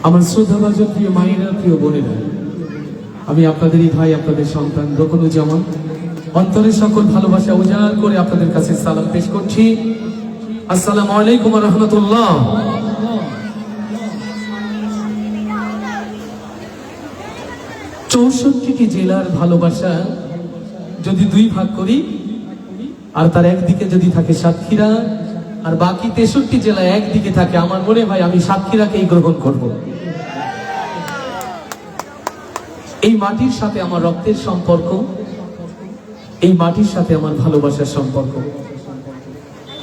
আমার শ্রদ্ধাভাজন প্রিয় মায়েরা, প্রিয় বোনেরা, আমি আপনাদেরই ভাই, আপনাদের সন্তান রকনুজ্জামান অন্তরের সকল ভালোবাসা উজাড় করে আপনাদের কাছে সালাম পেশ করছি। আসসালামু আলাইকুম ওয়া রাহমাতুল্লাহ। 64টি জেলার ভালোবাসা যদি দুই ভাগ করি, আর তার একদিকে যদি থাকে সাতক্ষীরা, আর বাকি 63 জেলায় একদিকে থাকে, আমার মনে হয় আমি সাতক্ষীরাকেই গ্রহণ করব। এই মাটির সাথে আমার রক্তের সম্পর্ক, এই মাটির সাথে আমার ভালোবাসার সম্পর্ক,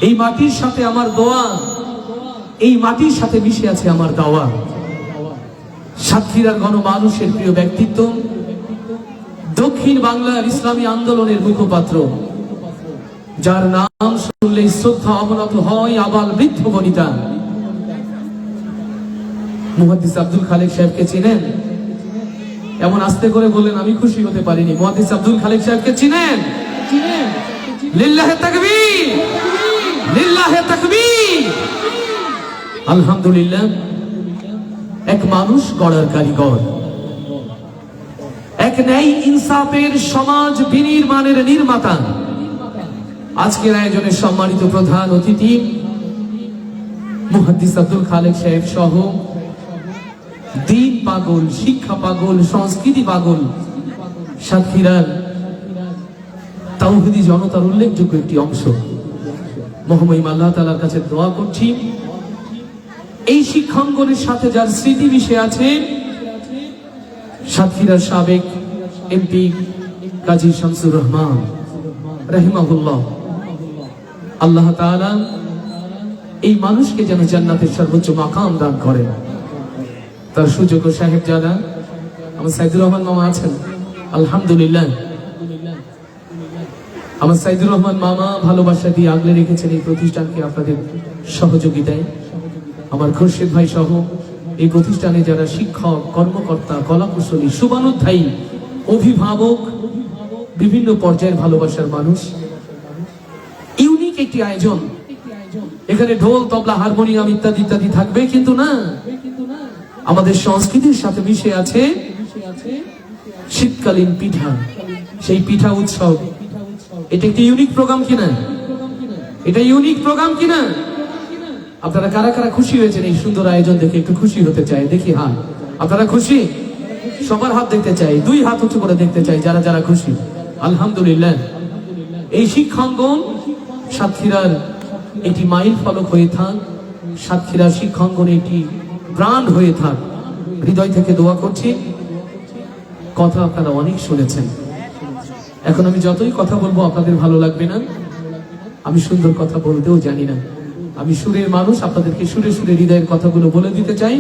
এই মাটির সাথে আমার দোয়া, এই মাটির সাথে মিশে আছে আমার দাওয়া। সাতক্ষীরার গণমানুষের প্রিয় ব্যক্তিত্ব, দক্ষিণ বাংলার ইসলামী আন্দোলনের মুখপাত্র, যার নাম শুনলেই শ্রদ্ধা অবনত হয় আবাল বৃদ্ধ বনিতা, মুহাদ্দিস আব্দুল খালেক সাহেবকে চিনেন? এমন আস্তে করে বললেন, আমি খুশি হতে পারিনি। মুহাদ্দিস আব্দুল খালেক সাহেবকে চিনেন? লিল্লাহে তাকবীর, লিল্লাহে তাকবীর। আলহামদুলিল্লাহ, এক মানুষ গড়ার কারিগর, এক ন্যায় ইনসাফের সমাজ বিনির্মাণের নির্মাতা। আজকের আয়োজনের সম্মানিত প্রধান অতিথি মুহাদ্দিস আব্দুল খালেক সাহেব সহ দিন পাগল, শিক্ষা পাগল, সংস্কৃতি পাগল সাতক্ষীরার তাওহীদি জনতার উল্লেখযোগ্য একটি অংশ। মহামহিম আল্লাহ তাআলার কাছে দোয়া করছি, এই শিক্ষাঙ্গনের সাথে যার স্মৃতি মিশে আছে, সাতক্ষীরার সাবেক এমপি কাজী শামসুর রহমান রাহিমাহুল্লাহ, আল্লাহ তাআলা এই মানুষকে যেন জান্নাতের সর্বোচ্চ মাকাম দান করেন। তার সুযোগ্য সাহেব যারা, আমার সাইদুর রহমান মামা আছেন, আলহামদুলিল্লাহ, আমার সাইদুর রহমান মামা ভালোবাসা দিয়ে আগলে রেখেছেন এই প্রতিষ্ঠানকে আপনাদের সহযোগিতায়। আমার খুরশিদ ভাই সহ এই প্রতিষ্ঠানে যারা শিক্ষক, কর্মকর্তা, কলাকুশলী, শুভানুধ্যায়ী, অভিভাবক, বিভিন্ন পর্যায়ের ভালোবাসার মানুষ। ইউনিক একটি আয়োজন, এখানে ঢোল, তবলা, হারমোনিয়াম ইত্যাদি ইত্যাদি থাকবে, কিন্তু না, আমাদের সংস্কৃতির সাথে মিশে আছে শীতকালীন পিঠা, সেই পিঠা উৎসব। এটা একটি ইউনিক প্রোগ্রাম কিনা? এটা ইউনিক প্রোগ্রাম কিনা? আপনারা কারা কারা খুশি হয়েছেন এই সুন্দর আয়োজন দেখে? একটু খুশি হতে চাই, দেখি হাত। আপনারা খুশি? সবার হাত দেখতে চাই, দুই হাত উঁচু করে দেখতে চাই যারা যারা খুশি। আলহামদুলিল্লাহ, এই শিক্ষাঙ্গন সাতক্ষীরার এটি মাইল ফলক হয়ে থাক, সাতক্ষীরার শিক্ষাঙ্গন এটি ব্র্যান্ড হয়ে থাক। হৃদয় থেকে দোয়া করছি। কথা আপনারা অনেক শুনেছেন, এখন আমি যতই কথা বলবো আপনাদের ভালো লাগবে না। আমি সুন্দর কথা বলতেও জানি না, আমি সুরের মানুষ, আপনাদেরকে সুরে সুরে হৃদয়ের কথাগুলো বলে দিতে চাই।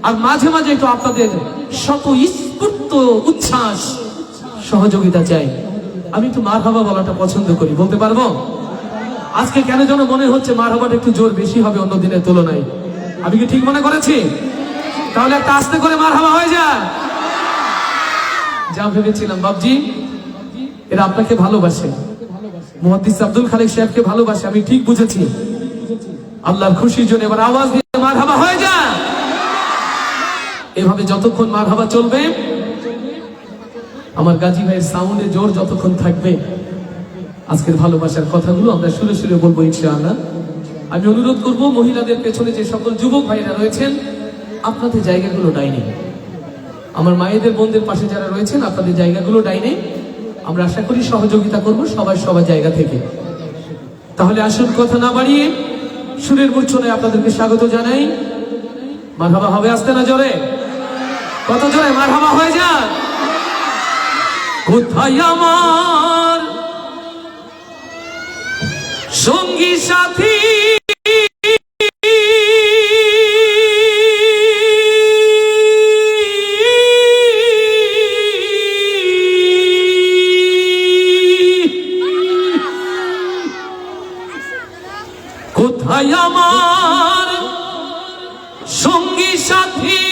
আর মাঝে মাঝে একটু আপনাদের স্বতঃস্ফূর্ত উচ্ছ্বাস, সহযোগিতা চাই। আমি একটু মারহাবা বলাটা পছন্দ করি, বলতে পারবো? আজকে কেন যেন মনে হচ্ছে মারহাবাটা একটু জোর বেশি হবে অন্য দিনের তুলনায়। আমি কি ঠিক মনে করেছি? তাহলে একটা আস্তে করে মারহাবা হয়ে যায়। যা ভেবেছিলাম বাবজি, এরা আপনাকে ভালোবাসে, মুহাদ্দিস আব্দুল খালেক সাহেবকে ভালোবাসে, আমি ঠিক বুঝেছি। আল্লাহর খুশির জন্য এবার আওয়াজ দিয়ে মারহাবা হয়ে যায়। এভাবে যতক্ষণ মারহাবা চলবে, আমার গাজী ভাইয়ের সাউন্ডে জোর যতক্ষণ থাকবে, আজকের ভালোবাসার কথাগুলো আমরা সুরে সুরে বলবো ইনশাআল্লাহ। আমি অনুরোধ করব, মহিলাদের পেছনে যে সকল যুবক ভাইরা রয়েছেন, আপনাদের জায়গাগুলো ডাইনে। আমার মায়েদের, বোনদের পাশে যারা রয়েছেন, আপনাদের জায়গাগুলো ডাইনে। আমরা আশা করি সহযোগিতা করব সবাই সবার জায়গা থেকে। তাহলে আসল কথা না বাড়িয়ে সুরের মূর্ছনায় আপনাদেরকে স্বাগত জানাই। মারহাবা হবে আসতে না জোরে? কত জোরে মারহাবা হয়ে যায়? কোথায় আমার সঙ্গী সাথী, কোথায় আমার সঙ্গী সাথী,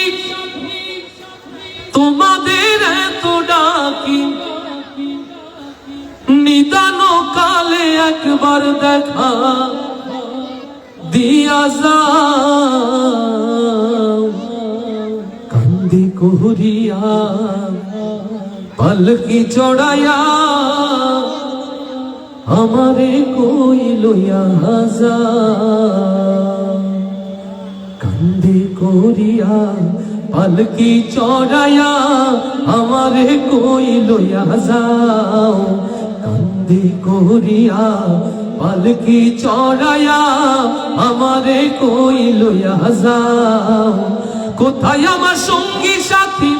তোমাদের এত ডাকি, নিদান কালে একবার দেখা দিয়া যায়। করিয়া পালকি চড়াইয়া আমারে কই লইয়া যা কান্দে করিয়া পালকি চড়াইয়া আমারে কই লইয়া যাও কান্দে করিয়া পালকি চড়াইয়া আমারে কই লইয়া যাও কোথায় আমার সঙ্গী সাথী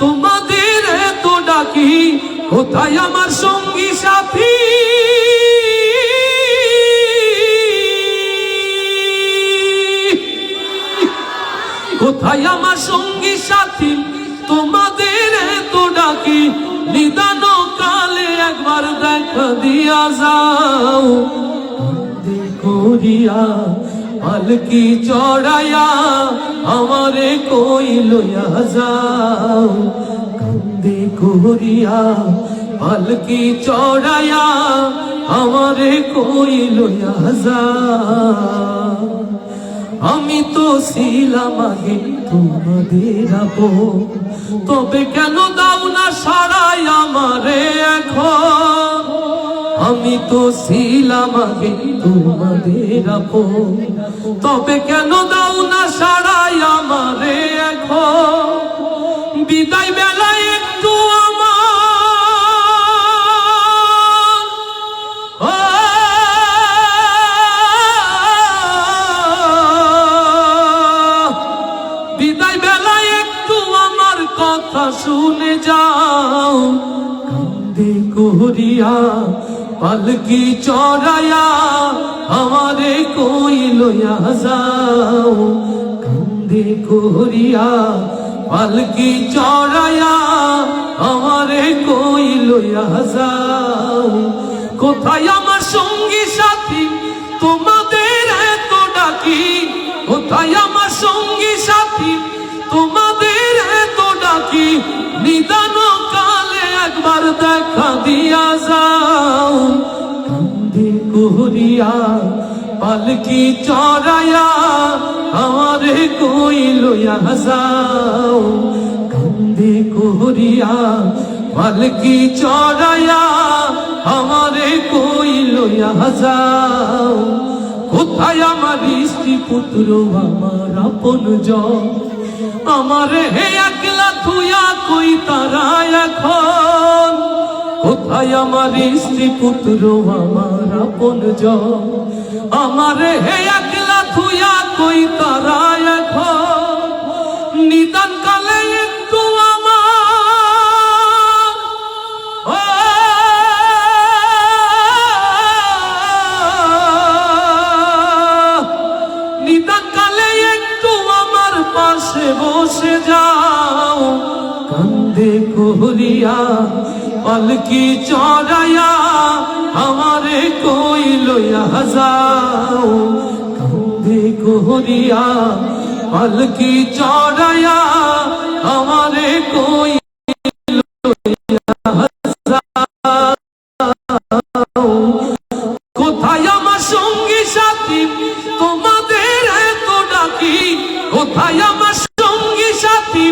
তোমাদের এত ডাকি কোথায় আমার সঙ্গী সাথী কোথায় আমার সঙ্গী সাথী তোমাদের এত ডাকি নিদান কালে একবার দেখা দিয়া যাও কান্দে করিয়া পালকি চড়াইয়া আমারে কই লইয়া যাও কান্দে করিয়া পালকি চড়াইয়া আমারে কই লইয়া যাও আমি তো ছিলাম আগে তোমাদের আপন তবে কেন দাও না সারাই আমারে এখন আমি তো ছিলাম আগে তোমাদের আপন তবে কেন দাও না সারাই আমারে এখন বিদায় বেলায় একটু বিদায় বেলায় একটু আমার কথা শুনে যাও কান্দে করিয়া পালকি চড়াইয়া আমারে কই লইয়া যাও কান্দে করিয়া পালকি চড়াইয়া আমারে কই লইয়া যাও কোথায় আমার সঙ্গী সাথী তোমাদের এত ডাকি কোথায় আমার সঙ্গী সাথী তোমাদের এত ডাকি নিদান কালে একবার দেখা দিয়া যাও কান্দে করিয়া পালকি চড়াইয়া আমারে কই লইয়া যাও কান্দে করিয়া পালকি চড়াইয়া আমারে কই লইয়া যাও কোথায় আমার স্ত্রী পুত্র আমার আপন জন আমারে হে একলা থুয়া কই তারা এখন কোথায় আমার স্ত্রী পুত্র আমার আপন জন আমারে হে একলা থুয়া কই তারা এখন নিদান কালে একটু পাশে বসে যাও কান্দে করিয়া পালকি চড়াইয়া আমারে কই লইয়া যাও কান্দে করিয়া পালকি চড়াইয়া আমারে কই লইয়া যাও কোথায় আমার সঙ্গী সাথী তোমাদের এত ডাকি কোথায় আমার সঙ্গী সাথী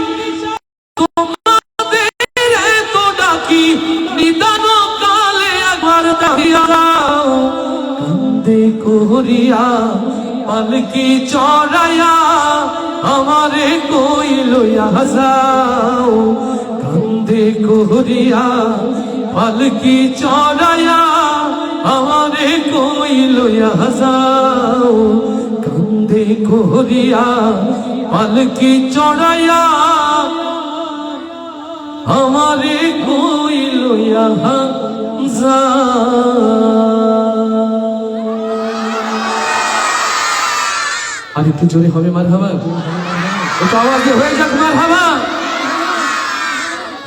তোমাদের এত ডাকি নিদান কালে একবার দেখা যাও কান্দে করিয়া পালকি চড়াইয়া আমারে কই লইয়া যাও কান্দে করিয়া পালকি চড়াইয়া আমারে কই লইয়া যাও কান্দে করিয়া পালকি চড়াইয়া আমারে কই লইয়া যাও আর একটু জোরে হবে মারহাবা একটু আওয়াজে হয়ে যাক মারহাবা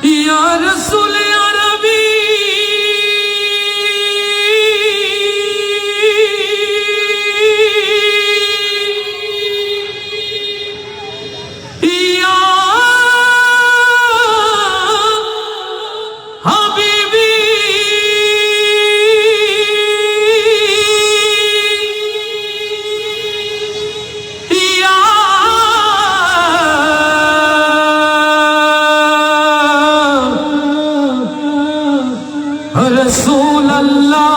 ইয়া রাসূল ইয়া নবী রাসূলুল্লাহ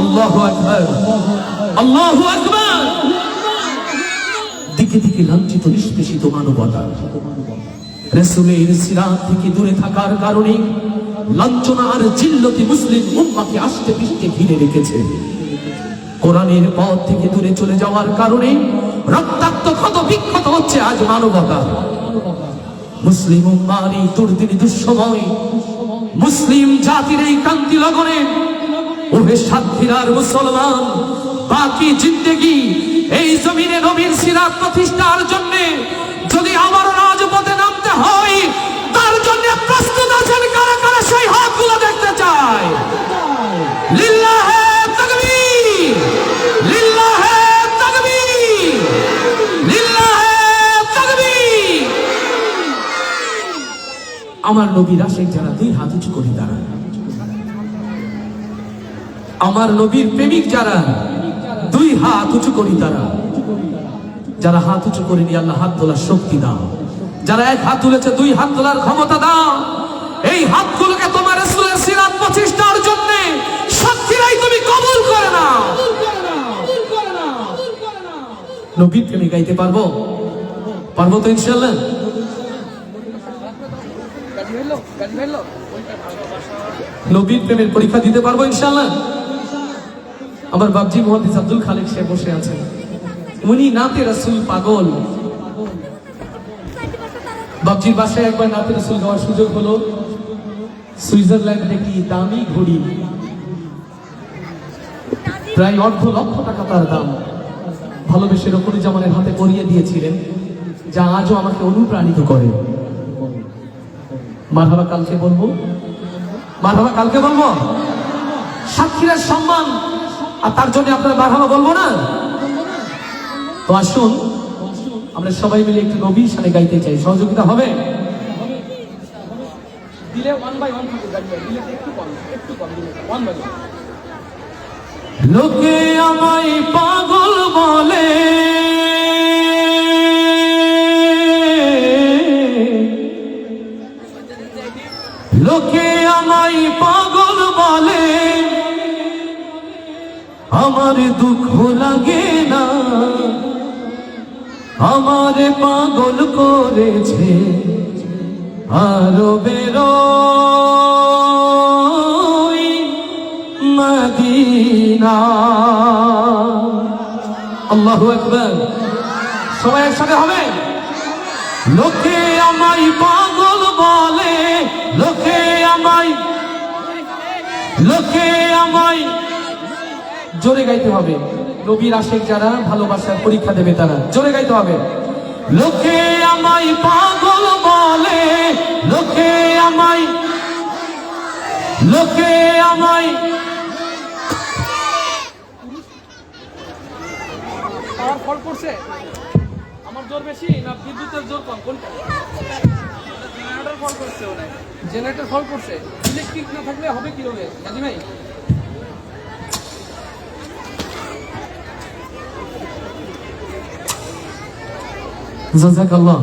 আল্লাহু আকবার আল্লাহু আকবার। দিকে দিকে লাঞ্ছিত নিষ্পেষিত মানবতা রাসূলের সিরাত থেকে দূরে থাকার কারণে লাঞ্ছনা আর জিল্লতি মুসলিম উম্মাহকে আস্তে পিষ্টে ঘিরে রেখেছে। কোরআনের পথ থেকে দূরে চলে যাওয়ার কারণে রক্তাক্ত ক্ষত বিক্ষত হচ্ছে আজ মানবতা। মুসলিম উম্মার এই দুর্দিন দুঃসময়, মুসলিম জাতির এই ক্রান্তি লগনে ওহে সাতক্ষীরার মুসলমান, বাকি জিন্দেগি এই জমিনে নবীর সিরাত প্রতিষ্ঠার জন্য যদি আবারও রাজপথে নামতে হয়, তার জন্য প্রস্তুত আছেন কারা কারা? সেই হাতগুলো দেখতে চাই। লিল্লাহে তাকবীর, লিল্লাহে তাকবীর, লিল্লাহে তাকবীর। আমার নবীর আশিক যারা দুই হাত উঁচু করে দাঁড়ায়, আমার নবীর প্রেমিক যারা দুই হাত উঁচু করি, তারা যারা হাত উঁচু করেনি আল্লাহ হাত তোলার শক্তি দাও। যারা এক হাত তুলেছে দুই হাত তোলার ক্ষমতা দাও। এই হাতগুলোকে তোমার রাসূলের সিরাত প্রতিষ্ঠার জন্য শক্তিরাই তুমি কবুল করে নাও। নবীর প্রেমে গাইতে পারবো? পারবো তো ইনশাআল্লাহ। নবীর প্রেমের পরীক্ষা দিতে পারবো ইনশাআল্লাহ। আমার বাবজি মুহাদ্দিস আব্দুল খালেক সাহেব বসে আছেন, উনি নাতে রাসূল পাগল। বাবজির বাসায় একবার নাতে রাসূল গাওয়ার সুযোগ হলো। সুইজারল্যান্ডে একটি দামি ঘড়ি, প্রায় 1.5 লক্ষ টাকা তার দাম, ভালোবেসে রকুনুজ্জামানের হাতে পরিয়ে দিয়েছিলেন, যা আজও আমাকে অনুপ্রাণিত করে। মারহাবা কালকে বলবো, মারহাবা কালকে বলবো। সাক্ষীরার সম্মান, আর তার জন্য আপনারা মারহাবা বলবো না? তো আসুন আমরা সবাই মিলে একটু নবীর শানে গাইতে চাই, সহযোগিতা হবে? দিলে 1 বাই 1 দিলে একটু কম, একটু কম দিলে 1 বাই 1। লোকে আমায় পাগল বলে, লোকে আমায় পাগল বলে, আমার দুঃখ লাগে না, আমার পাগল করেছে আরবের মদিনা। আল্লাহু আকবার, সবাই একসাথে হবে। লোকে আমায় পাগল বলে, লোকে আমায়, লোকে আমায়, জোরে গাইতে হবে। নবীর আশিক যারা ভালোবাসার পরীক্ষা দেবে তারা জোরে গাইতে হবে। লোকে আমায় পাগল বলে, লোকে আমায়, লোকে আমায়। আমার ফল পড়ছে, আমার জোর বেশি না বিদ্যুতের জোর কম? কোনটা? জেনারেটর ফল করছে, জেনারেটর ফল করছে। ইলেকট্রিক না থাকলে হবে কি হবে গাজী ভাই? জাযাকাল্লাহ।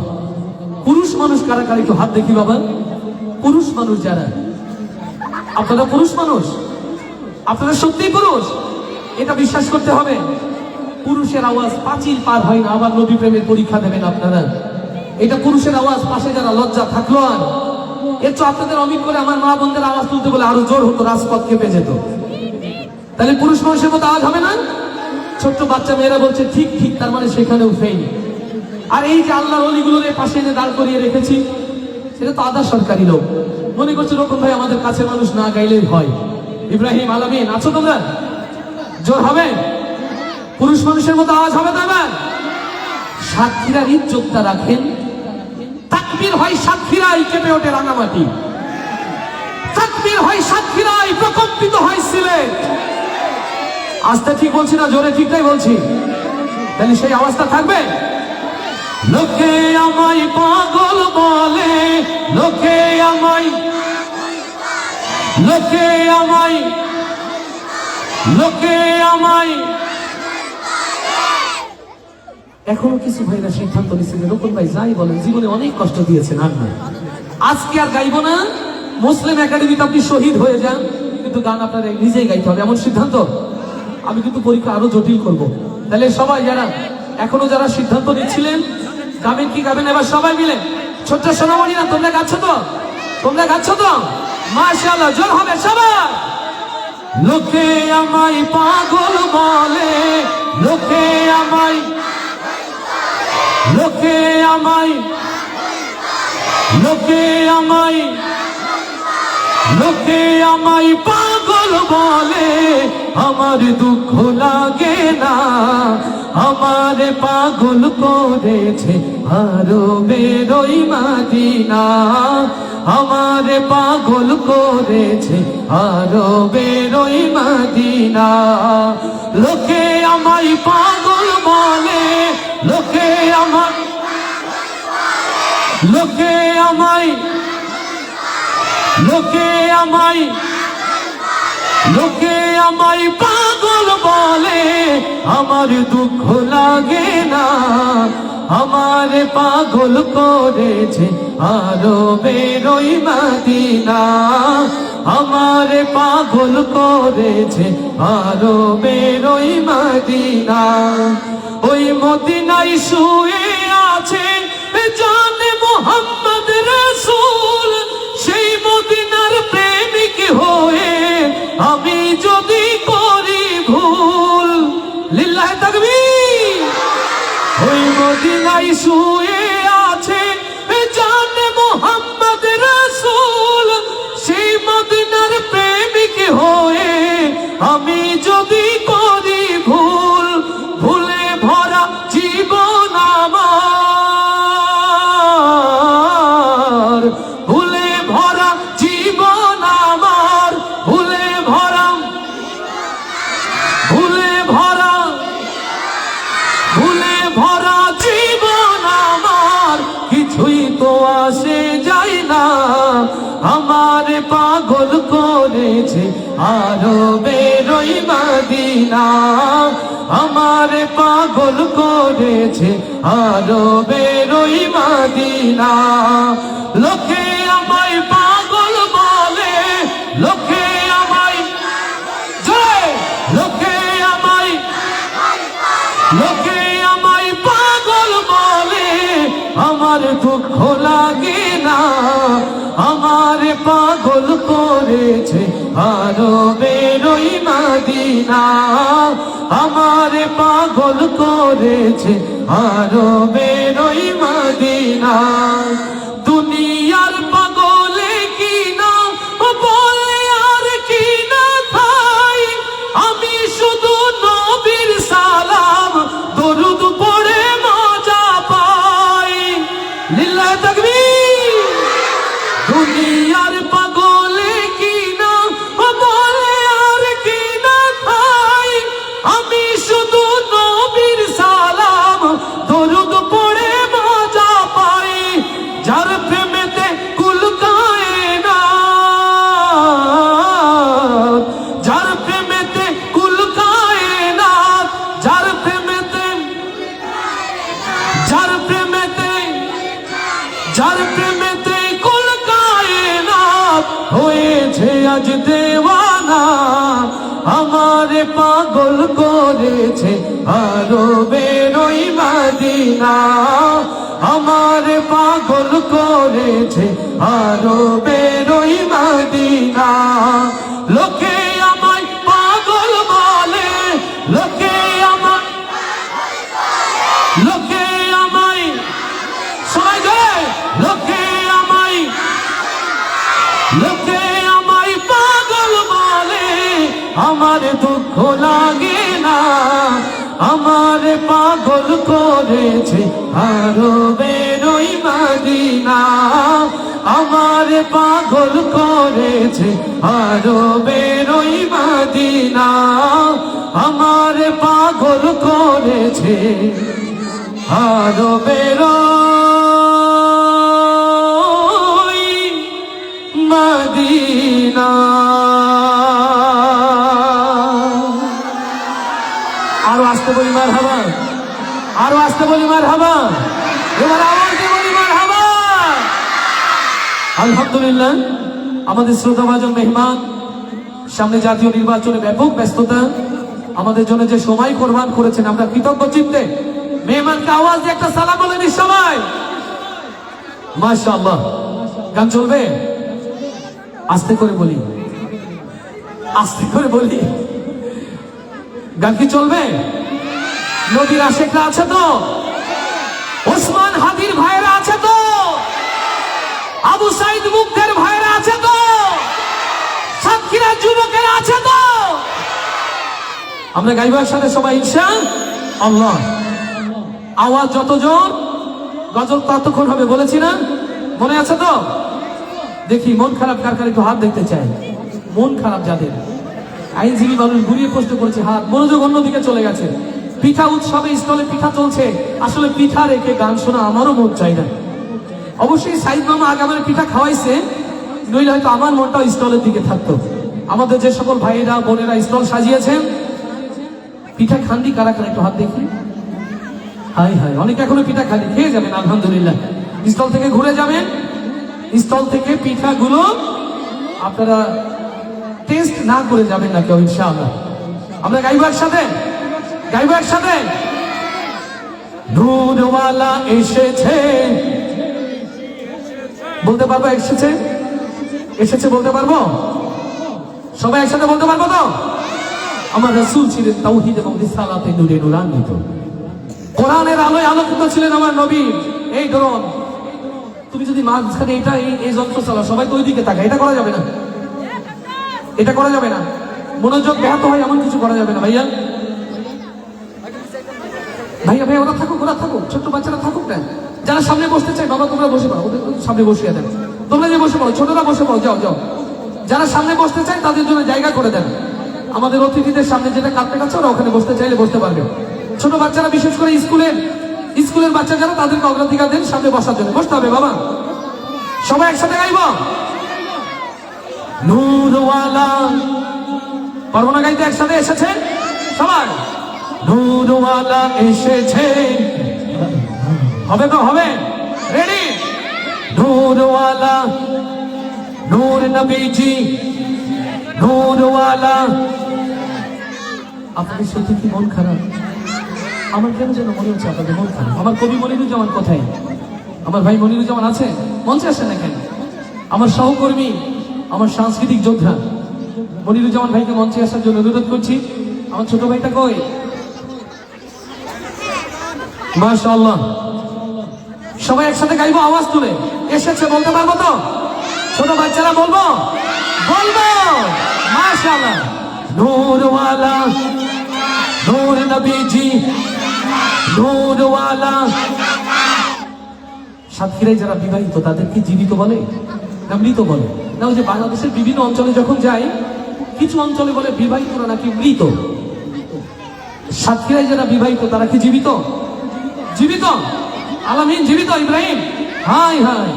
পুরুষ মানুষ কারা কারা একটু হাত দেখি বাবা। পুরুষ মানুষ যারা, আপনারা পুরুষ মানুষ, আপনারা সত্যিই পুরুষ, এটা বিশ্বাস করতে হবে। পুরুষের আওয়াজ পাঁচিল পার হয় না, আবার নবী প্রেমের পরীক্ষা দেবেন আপনারা। এটা পুরুষের আওয়াজ, পাশে যারা লজ্জা থাকলো আর এর তো আপনাদের অমিত করে আমার মা বোনদের আওয়াজ তুলতে বলে আরো জোর হতো, রাজপথ কেঁপে যেত। তাহলে পুরুষ মানুষের মতো আওয়াজ হবে না? ছোট্ট বাচ্চা মেয়েরা বলছে ঠিক ঠিক, তার মানে সেখানেও ফেল। আর এই যে আল্লাহর ওলিগুলোর পাশে এনে দাঁড় করিয়ে রেখেছি, সেটা তো আধা সরকারি লোক। মনে করছে রকম ভাই আমাদের কাছে মানুষ না গাইলেই হয়। ইব্রাহিম আলামিন আছো তোমরা? জোর হবে? পুরুষ মানুষের মতো আওয়াজ হবে না? এবার সাতক্ষীরার ইজ্জতটা রাখেন। তাকবীর হয় সাতক্ষীরাই কেঁপে ওঠে রাঙামাটি, তাকবীর হয় সাতক্ষীরাই প্রকম্পিত হয় সিলেট। আস্তে ঠিক বলছি না জোরে ঠিকটাই বলছি? তাহলে সেই আওয়াজটা থাকবে। লোকে আমায় পাগল বলে, লোকে আমায়, লোকে আমায়, লোকে আমায়। এখনো কিছু ভাইরা সিদ্ধান্ত নিচ্ছেন রকম ভাই যাই বলেন জীবনে অনেক কষ্ট দিয়েছেন, আর না আজকে আর গাইবো না, মুসলিম একাডেমিতে আপনি শহীদ হয়ে যান, কিন্তু গান আপনার নিজেই গাইতে হবে, এমন সিদ্ধান্ত। আমি কিন্তু পরীক্ষা আরো জটিল করব। তাহলে সবাই যারা এখনো যারা সিদ্ধান্ত নিচ্ছিলেন গাবেন কি গাবেন, এবার সবাই মিলে ছোট্ট সোনামণিরা তোমরা গাচ্ছ তো, তোমরা গাচ্ছ তো, মাশাআল্লাহ, জোর হবে সবাই। লোকে আমায় পাগল বলে, লোকে আমায়, লোকে আমায়, লোকে আমায়, লোকে আমায় পাগল বলে, আমার দুঃখ লাগে না, আমার পাগল করেছে আরো বেরোই মাদিনা, আমার পাগল করেছে আরো বেরোই মাদিনা। লোকে আমায় পাগল বলে, লোকে আমায়, লোকে আমায়, লোকে আমায়, লোকে আমায় পাগল বলে, আমার দুঃখ লাগে না, আমার পাগল করেছে আরো বেরোই মাদিনা, আমার পাগল করেছে আরো বেরোই মাদিনা। ওই মদিনায় শুয়ে আছে জানে মোহাম্মদ রাসূল, সেই মদিনার প্রেমিক হয়ে আমি যদি করি ভুল, লিল্লাহি তাকবীর। ওই মদিনায় শুয়ে আছে জানে মোহাম্মদ রাসূল, সেই মদিনার প্রেমিক হয়ে আমি যদি করি ভুল, ভুলে ভরা জীবন আমার, ভুলে ভরা জীবন আমার, ভুলে ভরা, ভুলে ভরা, ভুলে ভরা জীবন আমার, কিছুই তো আসে যায় না, আমার পাগল করেছে আরো বেরোই মাদিনা, আমার পাগল করেছে আরো বেরোই মাদিনা। লোকে আমায় পাগল বলে, লোকে আমায়, জয়, লোকে আমায়, লোকে আমায় পাগল বলে, আমার দুঃখ লাগে না, আমার পাগল করেছে আরো বেরোই মাদিনা, আমার পাগল করেছে আরো বেরোই মাদিনা। দুনিয়ার পাগলে কি না বলে আর কি না খাই, আমি শুধু নবীর সালাম দরুদ পড়ে মজা পাই, লিল্লাহি তাকবীর। দুনিয়ার পাগলে কি না বলে আর কি না খাই, আমি শুধু নবীর সালাম দরুদ পড়ে মজা পাই, যার প্রেমেতে কুল কায়নাত, যার প্রেমেতে কুল কায়নাত, যার প্রেমেতে, যার প্রেমেতে, যার প্রেমেতে কুল কায়নাত হয়েছে আজ দেওয়ানা, আমার পাগল করেছে আরো বেরোই মাদিনা, আমার পাগল করেছে আরো বেরোই মাদিনা। লোকে আমায় পাগল বলে, লোকে আমায়, লোকে আমায়, সবাই যায়, লোকে আমায়, লোকে আমায় পাগল বলে, আমার দুঃখ লাগে না, আমার পাগল করেছে আরো বেরোই মাদিনা, আমার পাগল করেছে আরো বেরোই মাদিনা, আমার পাগল করেছে আরো বেরোই মাদিনা। আরো আসতে বলি মারহাবা, আরো আসতে বলি মারহাবা, এবার আওয়াজ দিয়ে বলি মারহাবা। আলহামদুলিল্লাহ, আমাদের শ্রোতাভাজন মেহমান, সামনে জাতীয় নির্বাচনে ব্যাপক ব্যস্ততা, আমাদের জন্য যে সময় কোরবান করেছেন, আমরা কৃতজ্ঞ চিত্তে মেহমানকে আওয়াজ দিয়ে একটা সালাম বলে দিই সবাই। মাশাআল্লাহ। গান চলবে? আস্তে করে বলি, আস্তে করে বলি। গান কি চলবে? নবীর আশেকরা আছে তো? ওসমান হাদির ভাইরা আছে তো? আবু সাইদ মুগ্ধের ভাইরা আছে তো? সাতক্ষীরার যুবকেরা আছে তো? আমরা গাইবার সাথে সবাই ইনশাআল্লাহ। আওয়াজ যত জোর গজল ততক্ষণ হবে, বলেছি না? মনে আছে তো? দেখি মন খারাপ কার কার, একটু হাত দেখতে চাই। মন খারাপ যাদের, আইনজীবী মানুষ ঘুরিয়ে প্রশ্ন করেছে, হাত। মনোযোগ অন্যদিকে চলে গেছে। পিঠা উৎসবে স্টলে পিঠা চলছে, আসলে পিঠা রেখে গান শোনা আমারও মন চাই না। অবশ্যই সাইদ মামা আগে আমার পিঠা খাওয়াইছে, নইলে হয়তো আমার মনটাও স্টলের দিকে থাকতো। আমাদের যে সকল ভাইয়েরা বোনেরা স্টল সাজিয়েছেন, পিঠা খান্ডি কারা কারা, একটু হাত দেখি। হাই হাই, অনেকে এখনো পিঠা খালি, খেয়ে যাবেন আলহামদুলিল্লাহ। স্টল থেকে ঘুরে যাবেন, স্টল থেকে পিঠাগুলো আপনারা টেস্ট না করে যাবেন না কেউ, ইনশাআল্লাহ। আমরা গাইবো একসাথে, গাইবো একসাথে। নূরওয়ালা এসেছে, বলতে পারবো? এসেছে, এসেছে বলতে পারবো? সবাই একসাথে বলতে পারবো তো? আমার রাসূল ছিলেন তাওহীদ এবং রিসালাতে নূরে নূরান্বিত, কোরআনের আলোয় আলোকিত ছিলেন আমার নবী। এই ধরুন, তুমি যদি মাঝখানে এটা এই যন্ত্র চালাও, সবাই তো ওইদিকে তাকায়, এটা করা যাবে না, এটা করা যাবে না। মনোযোগ ব্যাহত হয় এমন কিছু করা যাবে না ভাইয়া। ভাইয়া ভাইয়া ওরা থাকুক, ওরা থাকুক, ছোট্ট বাচ্চারা থাকুক না। যারা সামনে বসতে চাই, বাবা তোমরা বসে পড়ো, ওদের সামনে বসিয়ে দেন। তোমরা যে বসে পড়ো, ছোটরা বসে পড়ো, যাও যাও। যারা সামনে বসতে চায় তাদের জন্য জায়গা করে দেন। আমাদের অতিথিদের সামনে যেটা কার্পেট আছে, ওরা ওখানে বসতে চাইলে বসতে পারবে। ছোট বাচ্চারা, বিশেষ করে স্কুলের বাচ্চা যারা, তাদেরকে অগ্রাধিকার দেন সামনে বসার জন্য। বসতে হবে বাবা। সবাই একসাথে গাইব। নূরওয়ালা, পারবো না গাইতে? একসাথে এসেছে সবাই। নূরওয়ালা এসেছে, হবে তো? হবে? রেডি? নূরওয়ালা, নূর নবীজি, নূরওয়ালা। আপনাদের সত্যি কি মন খারাপ? আমার কেন যেন মনে হচ্ছে আপনাদের মন খারাপ। আমার কবি মনিরুজ্জামান কোথায়? আমার ভাই মনিরুজ্জামান আছে? মঞ্চে আসেন না কেন? আমার সহকর্মী, আমার সাংস্কৃতিক যোদ্ধা মনিরুজ্জামান ভাইকে মঞ্চে আসার জন্য অনুরোধ করছি। আমার ছোট ভাইটা কই? মাশাআল্লাহ। সবাই একসাথে গাইবো আওয়াজ তুলে। এসেছে বলতে পারবো তো? ছোট বাচ্চারা বলবো? বলবো। মাশাআল্লাহ। নূরওয়ালা, নূর নবীজি, নূরওয়ালা। সাতক্ষীরায় যারা বিবাহিত তাদেরকে জীবিত বলে না মৃত বলে? না, ওই যে বাংলাদেশের বিভিন্ন অঞ্চলে যখন যাই, কিছু অঞ্চলে বলে বিবাহিতরা নাকি মৃত। সাতক্ষীরায় যারা বিবাহিত তারা কি জীবিত? জীবিত। আলামিন জীবিত, ইব্রাহিম। হাই হাই,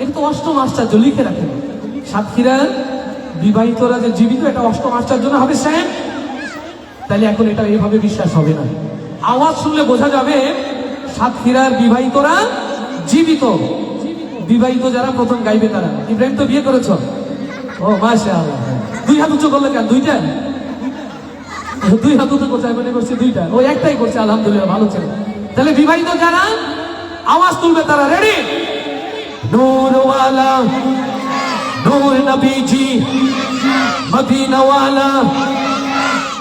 এটা তো অষ্টম আশ্চর্য, লিখে রাখেন। সাতক্ষীরার বিবাহিতরা যে জীবিত, এটা অষ্টম আশ্চর্য না হবে সাহেব? তাহলে এখন এটা এইভাবে বিশ্বাস হবে না। আওয়াজ শুনলে বোঝা যাবে সাতক্ষীরার বিবাহিতরা জীবিত। বিবাহিত যারা প্রথম গাইবে তারা। ইব্রাহিম তো বিয়ে করেছ? ও মাশাআল্লাহ। দুই হাত উঁচু করলে কেন? দুইটা? দুই হাত উঁচু করছে, মনে করছে দুইটা। ও একটাই করছে, আলহামদুলিল্লাহ, ভালো ছিল। তাহলে বিবাহিত যারা আওয়াজ তুলবে তারা। রেডি? নূরওয়ালা, নূর নবীজি, মদিনাওয়ালা,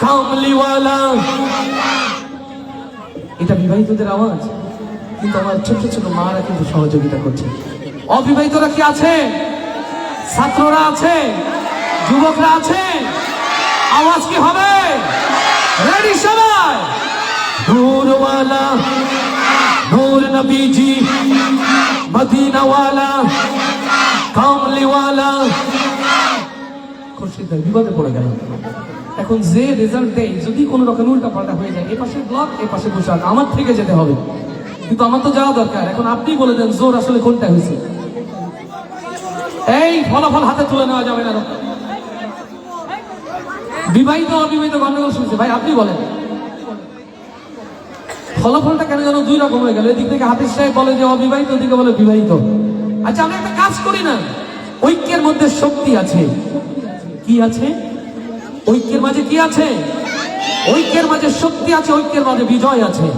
কামলিওয়ালা। এটা বিবাহিতদের আওয়াজ, কিন্তু আমার ছোট ছোট মারা কিন্তু সহযোগিতা করছে। অবিবাহিতরা কি আছে? ছাত্ররা আছে, যুবকরা আছে। আওয়াজ কি হবে? রেডি সবাই? নূরওয়ালা, নূর নবীজি, মদিনাওয়ালা, কামলিওয়ালা। খুরশিদ ভাই বিপদে পড়ে গেল। এখন যে রেজাল্ট দেয়, যদি কোনো রকম উল্টা পাল্টা হয়ে যায়, এ পাশে ব্লক, এ পাশে পোশাক, আমার থেকে যেতে হবে। কিন্তু আমার তো যাওয়া দরকার। এখন আপনি বলে দেন জোর আসলে কোনটা হয়েছে। এই ফলাফল হাতে তুলে নেওয়া যাবে না। বিবাহিত অবিবাহিত গন্ডগোল শুনছে, ভাই আপনি বলেন ফলাফলটা কেন যেন দুই রকম হয়ে গেল। এদিক থেকে হাফিজ সাহেব বলে যে অবিবাহিত, ওদিকে বলে বিবাহিত। আচ্ছা, আমরা একটা কাজ করি না, ঐক্যের মধ্যে শক্তি আছে। কি আছে? ঐক্যের মাঝে কি আছে? ঐক্যের মাঝে শক্তি আছে, ঐক্যের মাঝে বিজয় আছে।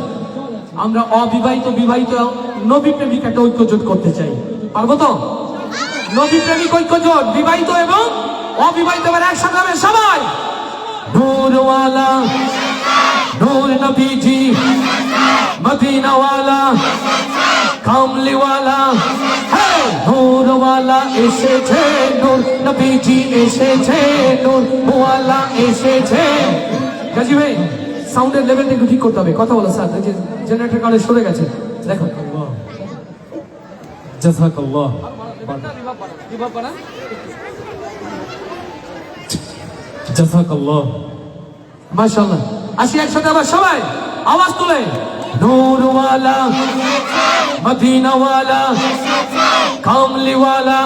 আমরা অবিবাহিত বিবাহিত নবী প্রেমিক একটা ঐক্য জোট করতে চাই, পারবো তো? নবী প্রেমিক ঐক্য জোট, বিবাহিত এবং অবিবাহিত এবার একসাথে হবে সবাই। নূরওয়ালা নূর নবীজি, মদিনাওয়ালা কামলিওয়ালা, নূরওয়ালা এসেছে, নূর নবীজি এসেছে, নূরওয়ালা এসেছে। গাজী ভাই, সাউন্ডের লেভেলটা একটু ঠিক করতে হবে, কথা বলো স্যার, যে জেনারেটর কারণে সরে গেছে। দেখো, জাযাকাল্লাহ। জাযাকাল্লাহ। মাশাআল্লাহ। আসি একসাথে আবার সবাই আওয়াজ তুলে, নূরওয়ালা মদিনাওয়ালা কামলিওয়ালা,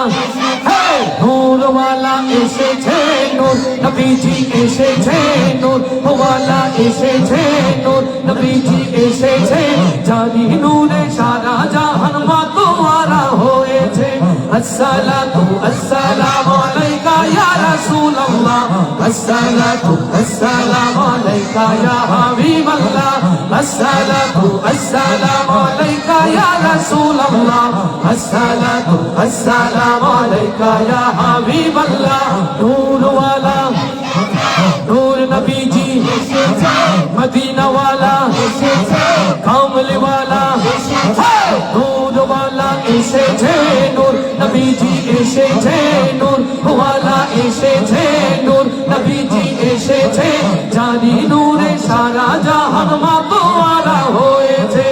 নূরওয়ালা এসেছে, নূর নবীজি এসেছে, নূরওয়ালা এসেছে, নূর নবীজি এসেছে। জানি নূরে সারা জাহান মাতোয়ারা হয়েছে। আসসালাতু আসসালামু আলাইকা ইয়া রাসূলুল্লাহ, আসসালাতু আসসালামু আলাইকা ইয়া হাবিবাল্লাহ, আসসালাতু আসসালামু আলাইকা ইয়া রাসূলুল্লাহ, আসসালাতু আসসালামু আলাইকা ইয়া হাবিবাল্লাহ। নূরওয়ালা নূর নবীজি মদিনাওয়ালা কামলিওয়ালা, নূরওয়ালা এসেছে, নূর নবীজি এসেছে, নূরওয়ালা এসেছে, নূর নবীজি এসেছে। জানি নূরে সারা জাহান মাতোয়ারা হয়েছে।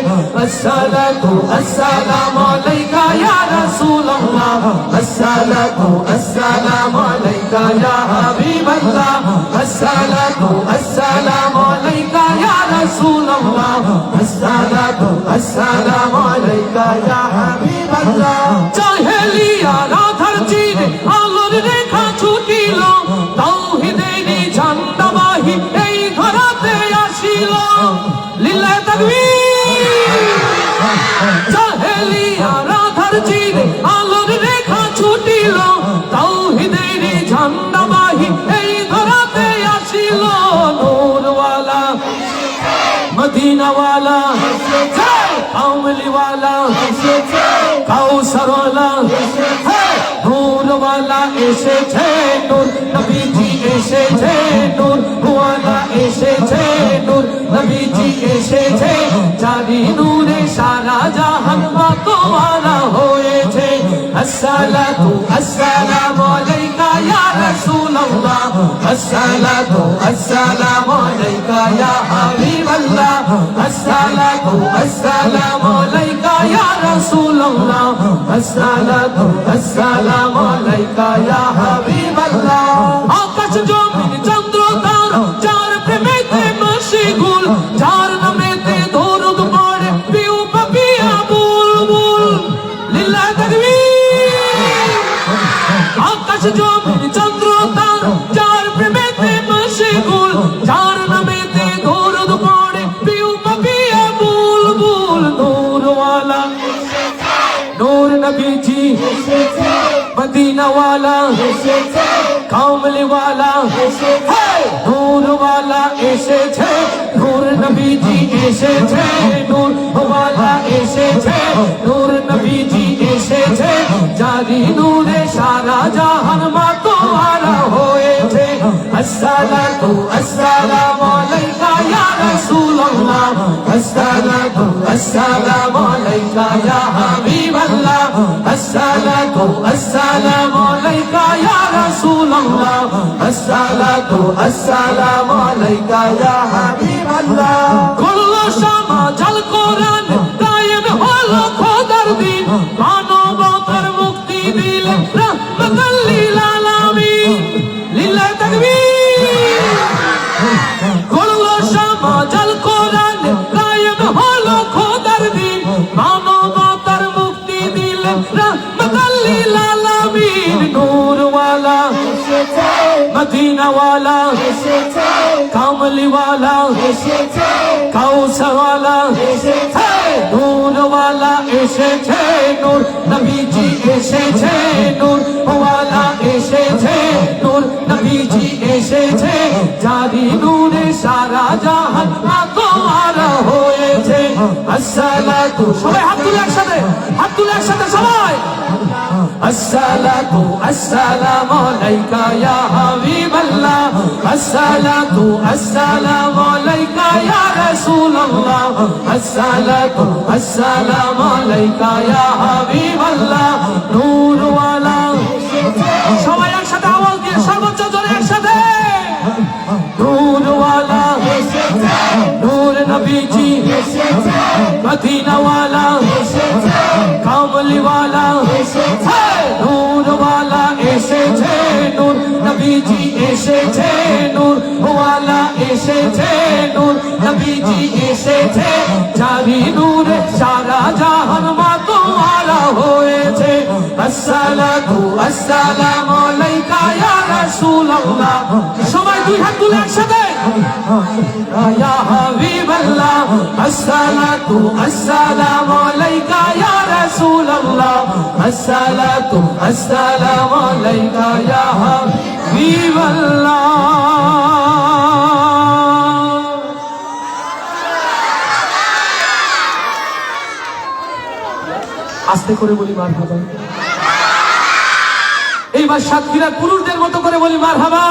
আসসালাতু আসসালামু আলাইকা ইয়া রাসূলুল্লাহ, আসসালাতু আসসালামু আলাইকা ইয়া হাবিবাল্লাহ, আসসালাতু আসসালামু আলাইকা ইয়া রাসূলুল্লাহ, আসসালাতু আসসালামু আলাইকা ইয়া হাবিবাল্লাহ। জাহেলিয়ার আধার চিরে আলোর রেখা ছুটিল, তাওহীদের ঝান্ডাবাহী এই ধরাতে আসিল। লিল্লাহি তাকবীর। জাহেলিয়ার আধার চিরে আলোর রেখা ছুটিল, তাওহীদের ঝান্ডাবাহী এই ধরাতে আসিল। নূরওয়ালা মদিনাওয়ালা কামলিওয়ালা কাউসারওয়ালা, নূরওয়ালা এসেছে, নূর নবীজি এসেছে, নূরওয়ালা এসেছে, নূর নবীজি এসেছে। জানি নূরে সারা জাহান মাতোয়ারা হয়েছে। আসসালাতু আসসালামু আলাইকা ইয়া রাসূলুল্লাহ, আসসালাতু আসসালামু আলাইকা ইয়া হাবিবাল্লাহ, আসসালাতু আসসালামু আলাইকা ইয়া রাসূলুল্লাহ, আসসালাতু আসসালামু আলাইকা ইয়া হাবিবাল্লাহ। আকাশ জমিন চন্দ্র তারা যার প্রেমেতে মশগুল, যার নামেতে দরুদ পড়ে পিউ পাপিয়া বুলবুল। লিল্লাহি তাকবীর। আকাশ জমিন চন্দ্র তারা যার প্রেমেতে মশগুল, যার নামেতে দরুদ পড়ে পিউ পাপিয়া বুলবুল। নূরওয়ালা নূর নবীজি মদিনাওয়ালা কামলিওয়ালা, নূরওয়ালা এসেছে, নূর নবীজি এসেছে, নূরওয়ালা এসেছে, নূর নবীজি এসেছে। জানি নূরে সারা জাহান মাতোয়ারা হয়েছে। আসসালাতু আসসালামু আলাইকা ইয়া রাসূলুল্লাহ, আসসালাতু আসসালামু আলাইকা ইয়া হাবিবাল্লাহ, আসসালাতু আসসালামু আলাইকা ইয়া রাসূলুল্লাহ, আসসালাতু আসসালামু আলাইকা ইয়া হাবিবাল্লাহ। করলো সমাজ আল কোরআন কায়েম হলো খোদার দিন, মানবতার মুক্তি দিলে রাহমাতাল লিল আলামিন। লিল্লাহি তাকবীর। করলো সমাজ আল কোরআন কায়েম হলো খোদার দিন, মানবতার মুক্তি দিলে রাহমাতাল লিল আলামিন। নূরওয়ালা মদিনাওয়ালা কামলিওয়ালা কাউসারওয়ালা, নূরওয়ালা এসেছে, নূর নবীজি এসেছে, নূরওয়ালা আসসালাতু, সবাই হাত তুলে একসাথে, হাত তুলে একসাথে সবাই। আসসালাতু আসসালামু আলাইকা ইয়া হাবিবাল্লাহ, আসসালাতু আসসালামু আলাইকা ইয়া রাসূলুল্লাহ, আসসালাতু আসসালামু আলাইকা ইয়া হাবিবাল্লাহ, নূরওয়ালা। সবাই একসাথে আওয়াজ দিয়ে সর্বোচ্চ জোরে একসাথে। নূরওয়ালা, নূর নবীজি, মদিনাওয়ালা, কামলিওয়ালা, নূরওয়ালা এসেছে, নূর নবীজি এসেছে, নূরওয়ালা এসেছে, নূর নবীজি এসেছে, জারি নূরে সারা জাহান মাতোয়ারা হয়েছে। আসসালাতু আসসালামু আলাইকা ইয়া রাসূলুল্লাহ, সবাই দুই হাত তুলে একসাথে। ইয়া হাবিবাল্লাহ, আসসালাতু আসসালামু আলাইকা ইয়া রাসূলুল্লাহ, আসসালাতু আসসালামু আলাইকা ইয়া হাবিবাল্লাহ। আস্তে করে বলি মারহাবা। এইবার সাতক্ষীরার পুরুষদের মতো করে বলি মারহাবা।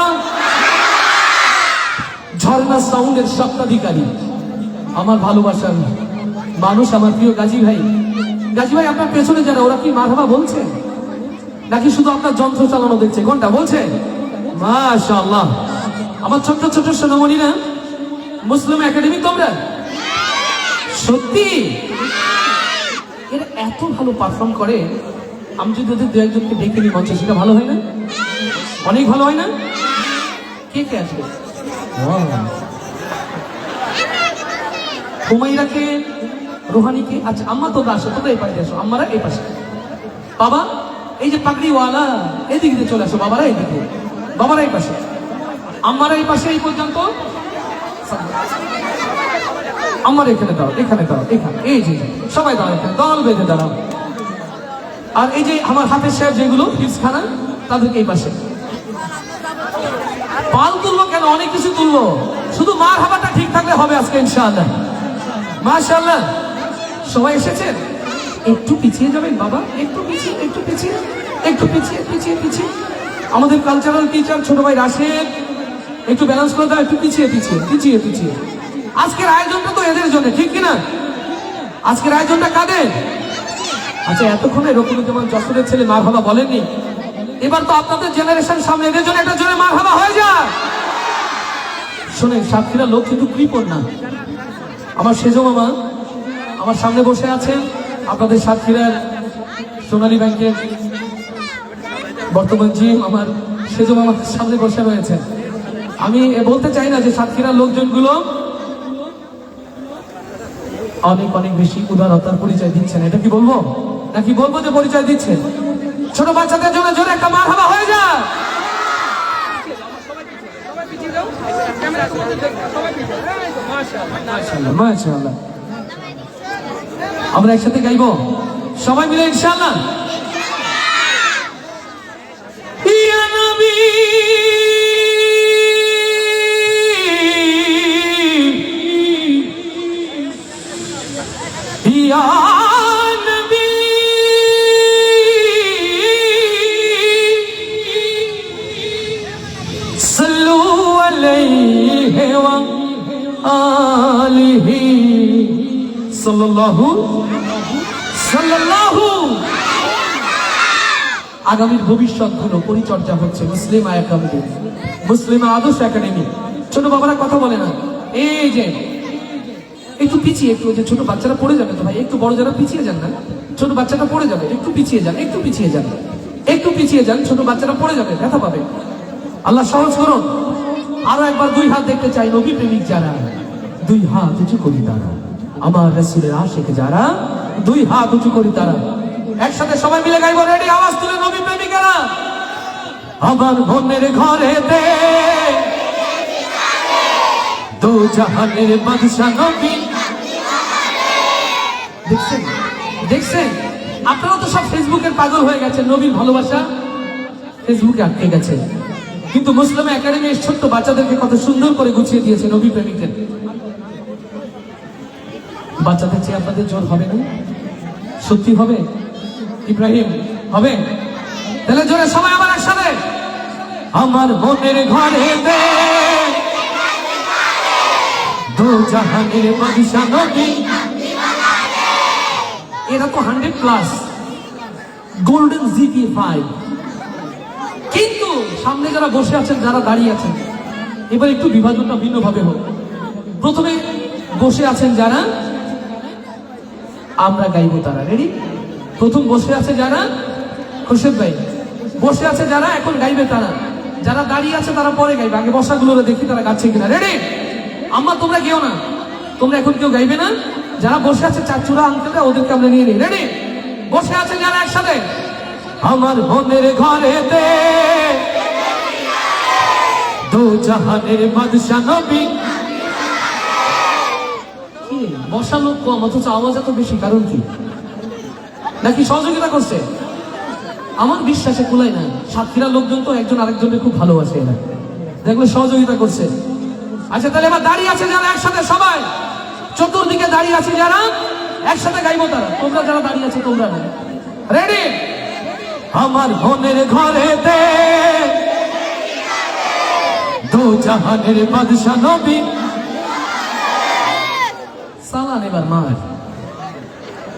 ঝর্ণা সাউন্ডের স্বত্বাধিকারী আমার ভালোবাসার মানুষ, আমার প্রিয় গাজী ভাই। গাজী ভাই, আপনার পেছনে যারা, ওরা কি মারহাবা বলছে নাকি শুধু আপনার যন্ত্র চালানো দেখছে? কোনটা বলছে? মাশাআল্লাহ। আমার ছোট্ট ছোট্ট সোনামণিরা, মুসলিম একাডেমি তোমরা সত্যি এরা এত ভালো পারফর্ম করে। আমি যদি ওদের দু একজনকে ডেকে নিই মঞ্চে, সেটা ভালো হয় না? অনেক ভালো হয় না? কে কে আসবে? হুমাইরাকে, রোহানিকে, আচ্ছা আম্মা তোমরা আসো, তোমরা এই পাশে আসো, আম্মারা এই পাশে। বাবা, এই যে পাগড়িওয়ালা, এদিকে দিয়ে চলে আসো। বাবারা এইদিকে, বাবারা এই পাশে, আম্মারা এই পাশে। এই পর্যন্ত আমার এখানে দাও, এখানে দাও, এখানে, এই যে সবাই দাও, এখানে দল বেঁধে দাঁড়াও। আর এই যে আমার হাতের সাহেব যেগুলো হিপসখানা, তাদেরকে এই পাশে। পাল তুলবো কেন? অনেক কিছু তুলবো, শুধু মারহাবাটা ঠিক থাকলে হবে আজকে ইনশাআল্লাহ। মাশাআল্লাহ। সবাই এসেছেন? একটু পিছিয়ে যাবেন বাবা, একটু পিছিয়ে, একটু পিছিয়ে, একটু পিছিয়ে, পিছিয়ে পিছিয়ে। আমাদের কালচারাল টিচার ছোট ভাই রাশেদ, একটু ব্যালেন্স করে দাও, একটু পিছিয়ে পিছিয়ে, পিছিয়ে পিছিয়ে। আজকের আয়োজনটা তো এদের জন্য, ঠিক কিনা? আজকের আয়োজনটা কাদের? আচ্ছা, এতক্ষণে রকুনুজ্জামান যশোরের ছেলে মারহাবা বলেননি, এবার তো আপনাদের জেনারেশন সামনে, এদের জন্য একটা জোরে মারহাবা হয়ে যায়। শোনেন, সাতক্ষীরা লোক কিন্তু কৃপণ না। আমার সেজো মামা আমার সামনে বসে আছেন, আপনাদের সাতক্ষীরার সোনালী ব্যাংকের বর্তমান জিএম আমার সেজো মামার সামনে বসে রয়েছেন। আমি বলতে চাই না যে সাতক্ষীরার লোকজনগুলো অনেক অনেক বেশি উদারতার পরিচয় দিচ্ছেন, এটা কি বলবো নাকি বলবো যে পরিচয় দিচ্ছেন? ছোট বাচ্চাদের জন্য জোরে একটা মারহাবা হয়ে যায়। মাশাআল্লাহ। আমরা একসাথে গাইবো সবাই মিলে ইনশাআল্লাহ। ইয়া নবী ইয়া নবী সাল্লু আলাইহি ওয়া আলিহি সাল্লাল্লাহু সাল্লাল্লাহু। আগামীর ভবিষ্যৎগুলো পরিচর্যা হচ্ছে মুসলিমা একাডেমি, মুসলিমা আদর্শ একাডেমি। ছোট বাবারা কথা বলে না, এই যে একটু পিছিয়ে, একটু যে ছোট বাচ্চারা পড়ে যাবে তো ভাই, একটু বড় যারা পিছিয়ে যান না, ছোট বাচ্চাটা পড়ে যাবে, একটু পিছিয়ে যান, একটু পিছিয়ে যান, একটু পিছিয়ে যান, ছোট বাচ্চারা পড়ে যাবে, ব্যথা পাবে। আল্লাহ সহজ করুন। আরো একবার দুই হাত দেখতে চাই, নবী প্রেমিক যারা, দুই হাত উঁচু করি তারা, আমার রাসূলের আশিক যারা, দুই হাত উঁচু করি তারা। একসাথে সবাই মিলে গাইবো, রেডি? আওয়াজ তুলে নবী প্রেমিকেরা। আমার মনের ঘরেতে দু জাহানের বাদশা নবী। দেখছেন দেখছেন, আপনারা তো সব ফেসবুকের পাগল হয়ে গেছেন, নবীর ভালোবাসা ফেসবুকে আটকে গেছে। কিন্তু মুসলিম একাডেমি ছোট্ট বাচ্চাদেরকে কত সুন্দর করে গুছিয়ে দিয়েছে নবী প্রেমিকদের। বাচ্চাদের চেয়ে আপনাদের জোর হবে না? সত্যি হবে? ইব্রাহিম হবে? তাহলে জোরে সবাই আবার একসাথে, আমার মনের ঘরেতে দু জাহানের বাদশা নবী। এরা তো 100+ গোল্ডেন জিপি5, কিন্তু সামনে যারা বসে আছেন, যারা দাঁড়িয়ে আছেন, এবার একটু বিভাজনটা ভিন্নভাবে হোক। প্রথমে বসে আছেন যারা, আমরা গাইবো তারা। রেডি? প্রথম বসে আছে যারা, খুরশেদ ভাই বসে আছে যারা, এখন গাইবে তারা। যারা দাঁড়িয়ে আছে তারা পরে গাইবে, আগে বসাগুলো দেখি তারা গাচ্ছে কিনা। রেডি? আম্মা তোমরা কেউ না, তোমরা এখন কেউ গাইবে না। যারা বসে আছে চাচুরা আঙ্কেলরা, ওদেরকে আমরা নিয়ে নিই। রেডি? বসে আছে যারা একসাথে, আমার মনের ঘরেতে দু জাহানের বাদশা নবী। কি বসা লোক কম অথচ আওয়াজ এত বেশি, কারণ কি? নাকি সহযোগিতা করছে? আমার বিশ্বাসে কুলাই না। সাতক্ষীরা লোকজন তো একজন আরেকজনকে খুব ভালোবাসে, এরা দেখলে সহযোগিতা করছে। আচ্ছা তাহলে এবার দাঁড়িয়ে আছে যারা একসাথে, সবাই চতুর্দিকে দাঁড়িয়ে আছে যারা, একসাথে গাইবো তারা। তোমরা যারা দাঁড়িয়ে আছে তোমরা রেডি? আমার মনের ঘরেতে দু জাহানের বাদশা নবী। সালান এবার মার,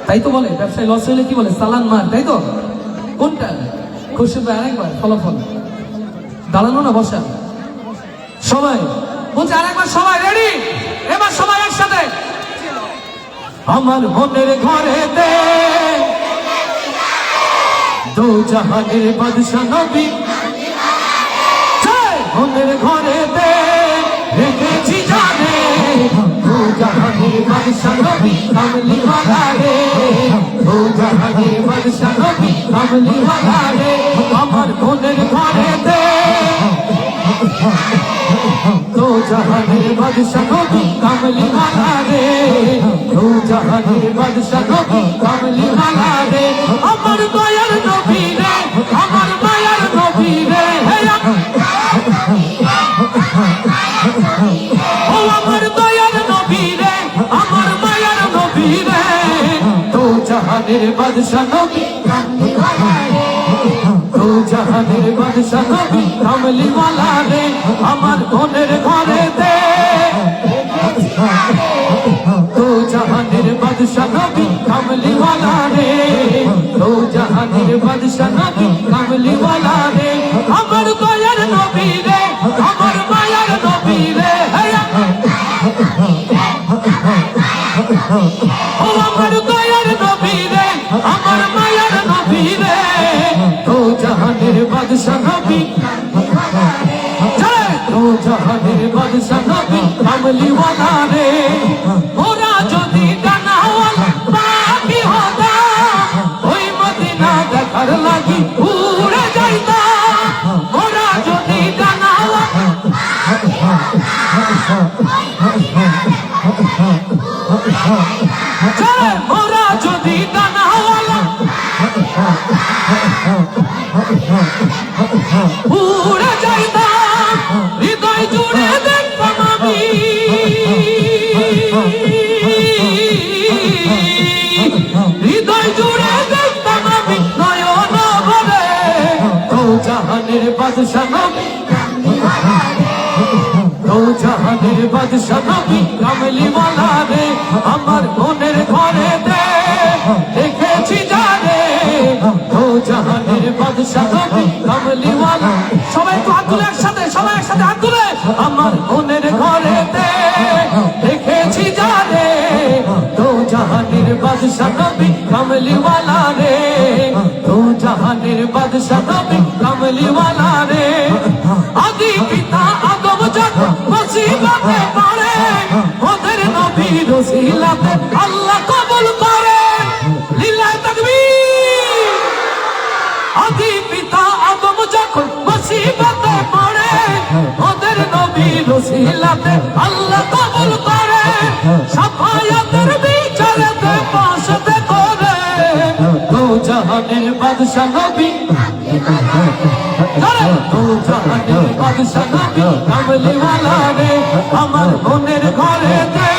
তাই তো বলে ব্যবসায় লস হইলে কি বলে? সালান মার, তাই তো? কোনটা? খুরশেদ ভাই আরেকবার ফলাফল। দাঁড়ানো না বসা? সবাই বলছে আরেকবার, সবাই রেডি? এবার সবাই একসাথে, আমার মনের ঘরেতে দু জাহানের বাদশা নবী। মনের ঘরেতে রেখেছি জানে দু জাহানের বাদশা নবী, কামলি ওয়ালা রে। দু জাহানের বাদশা নবী, কামলি ওয়ালা রে। আমার মনের ঘরেতে দু জাহানের বাদশা নবী, কামলি ওয়ালা রে। দু জাহানের বাদশা নবী, কামলি ওয়ালা রে। আমার দয়ার নবী রে, আমার মায়ার নবী রে। ও আমার দয়ার নবী রে, আমার মায়ার নবী রে। দু জাহানের বাদশা নবী, দু জাহানের বাদশা নবী, কামলি ওয়ালা রে। আমার মনের ঘরেতে দু জাহানের বাদশা নবী, কামলি ওয়ালা রে। দু জাহানের বাদশা নবী, কামলি ওয়ালা রে। আমার দয়ার নবী রে, আমার মায়ার নবী রে। ও আমার দয়ার নবী রে, আমার মায়ার নবী রে। দু জাহানের বাদশা নবী, দু জাহানের বাদশা নবী, কামলি ওয়ালা রে। ওরা যদি ডানাওয়ালা পাখি হতাম, ওই মদিনা দেখার লাগি উড়ে যাইতাম। ওরা যদি ডানাওয়ালা, ওরা যদি ডানাওয়ালা উড়ে যাইতাম, হৃদয় জুড়ে দেখতাম আমি। হৃদয় জুড়ে দেখতাম আমি নয়ন ভরে। দু জাহানের বাদশা নবী, দু জাহানের বাদশা নবী, কামলি ওয়ালা রে। আমার মনের ঘরেতে দেখেছি জানে দু জাহানের বাদশা নবী, কামলি ওয়ালা। সবাই একটু হাত তুলে একসাথে, সবাই একসাথে হাত তুলে। আমার মনের ঘরেতে দেখেছি জানে দু জাহানের বাদশা নবী, কামলি ওয়ালা রে। দু জাহানের বাদশা নবী, কামলি ওয়ালা রে। আদি পিতা আদম যখন মুসিবতে পড়ে, ওদের নবীর ওসিলাতে আল্লাহ কবুল করে। লিল্লাহি তাকবীর। আদি পিতা আদম যখন মুসিবতে পড়ে, ওদের নবীর ওসিলাতে আল্লাহ কবুল করে। শাফায়াতের বিচারেতে পাশতে করে। দু জাহানের বাদশা নবী, দু জাহানের বাদশা নবী, কামলি ওয়ালা রে। আমার মনের ঘরেতে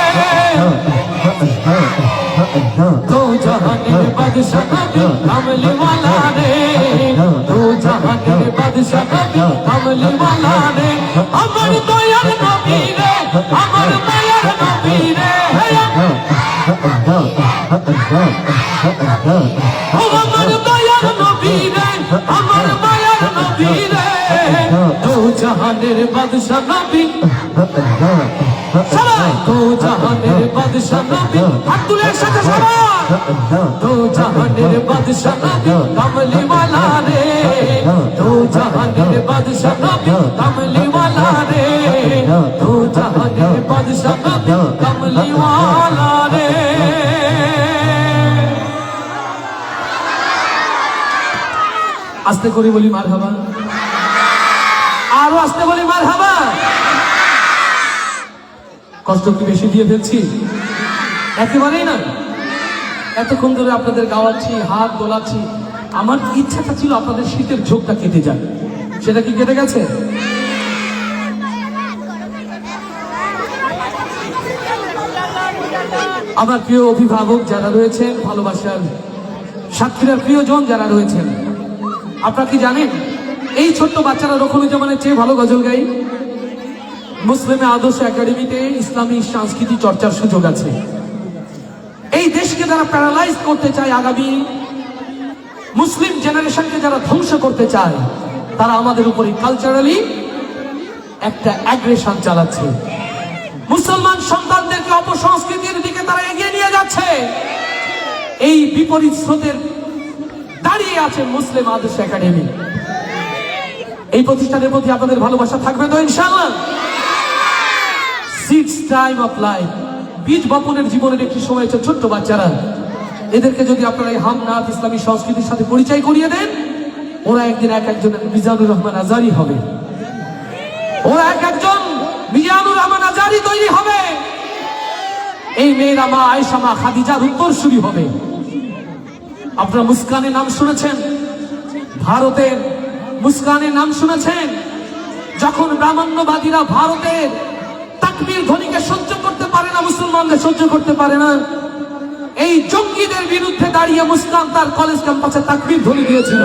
दो जहानेर बादशाह नबी कमली वाला रे दो जहानेर बादशाह नबी कमली वाला रे अमर दयार नबी रे अमर मायार नबी रे अमर दयार नबी रे अमर मायार नबी रे दो जहानेर बादशाह नबी सबाई दो जहानेर बादशाह नबी हाथ तुले एकसाথে সবাই दो जहानेर बादशाह नबी कमली वाला रे दो जहानेर बादशाह नबी कमली वाला रे दो जहानेर बादशाह नबी कमली वाला रे আস্তে করে বলি মারহাবা আরো আস্তে বলি মারহাবা কষ্ট কি বেশি দিয়ে ফেলছি একেবারেই না এতক্ষণ ধরে আপনাদের গাওয়াচ্ছি হাত দোলাচ্ছি আমার ইচ্ছাটা ছিল আপনাদের শীতের ঝোঁকটা কেটে যায় সেটা কি কেটে গেছে আমার প্রিয় অভিভাবক যারা রয়েছেন ভালোবাসার সাক্ষীরার প্রিয়জন যারা রয়েছেন আপনারা কি জানেন এই ছোট্ট বাচ্চারা রকমুজ্জামানের চেয়ে ভালো গজল গাই মুসলিমে আদর্শ একাডেমিতে ইসলামী সংস্কৃতি চর্চার সুযোগ আছে এই দেশকে যারা প্যারালাইজ করতে চায় আগামী মুসলিম জেনারেশনকে যারা ধ্বংস করতে চায় তারা আমাদের উপরে কালচারালি একটা অ্যাগ্রেশন চালাচ্ছে মুসলমান সন্তানদেরকে অপসংস্কৃতির দিকে তারা এগিয়ে নিয়ে যাচ্ছে এই বিপরীত স্রোতের দাঁড়িয়ে আছে মুসলিম আদর্শ একাডেমি এই প্রতিষ্ঠানের প্রতি আপনাদের ভালোবাসা থাকবে তো ইনশাআল্লাহ সিডস টাইম অফ লাইফ বীজ বপনের জীবনের একটি সময় হচ্ছে ছোট্ট বাচ্চারা এদেরকে যদি আপনারা এই হামনাত ইসলামী সংস্কৃতির সাথে পরিচয় করিয়ে দেন ওরা একদিন এক একজন মিজানুর রহমান আজারি হবে ওরা এক একজন মিজানুর রহমান আজারি তৈরি হবে এই মেয়েরা মা আয়েশা মা খাদিজার উত্তরসূরি হবে আপনারা মুস্কানের নাম শুনেছেন ভারতের মুস্কানের নাম শুনেছেন যখন ব্রাহ্মণ্যবাদীরা ভারতের তাকবীর ধ্বনিকে সহ্য করতে পারে না মুসলমানদের সহ্য করতে পারে না এই জঙ্গিদের বিরুদ্ধে দাঁড়িয়ে মুস্কান তার কলেজ ক্যাম্পাসে তাকবীর ধ্বনি দিয়েছিল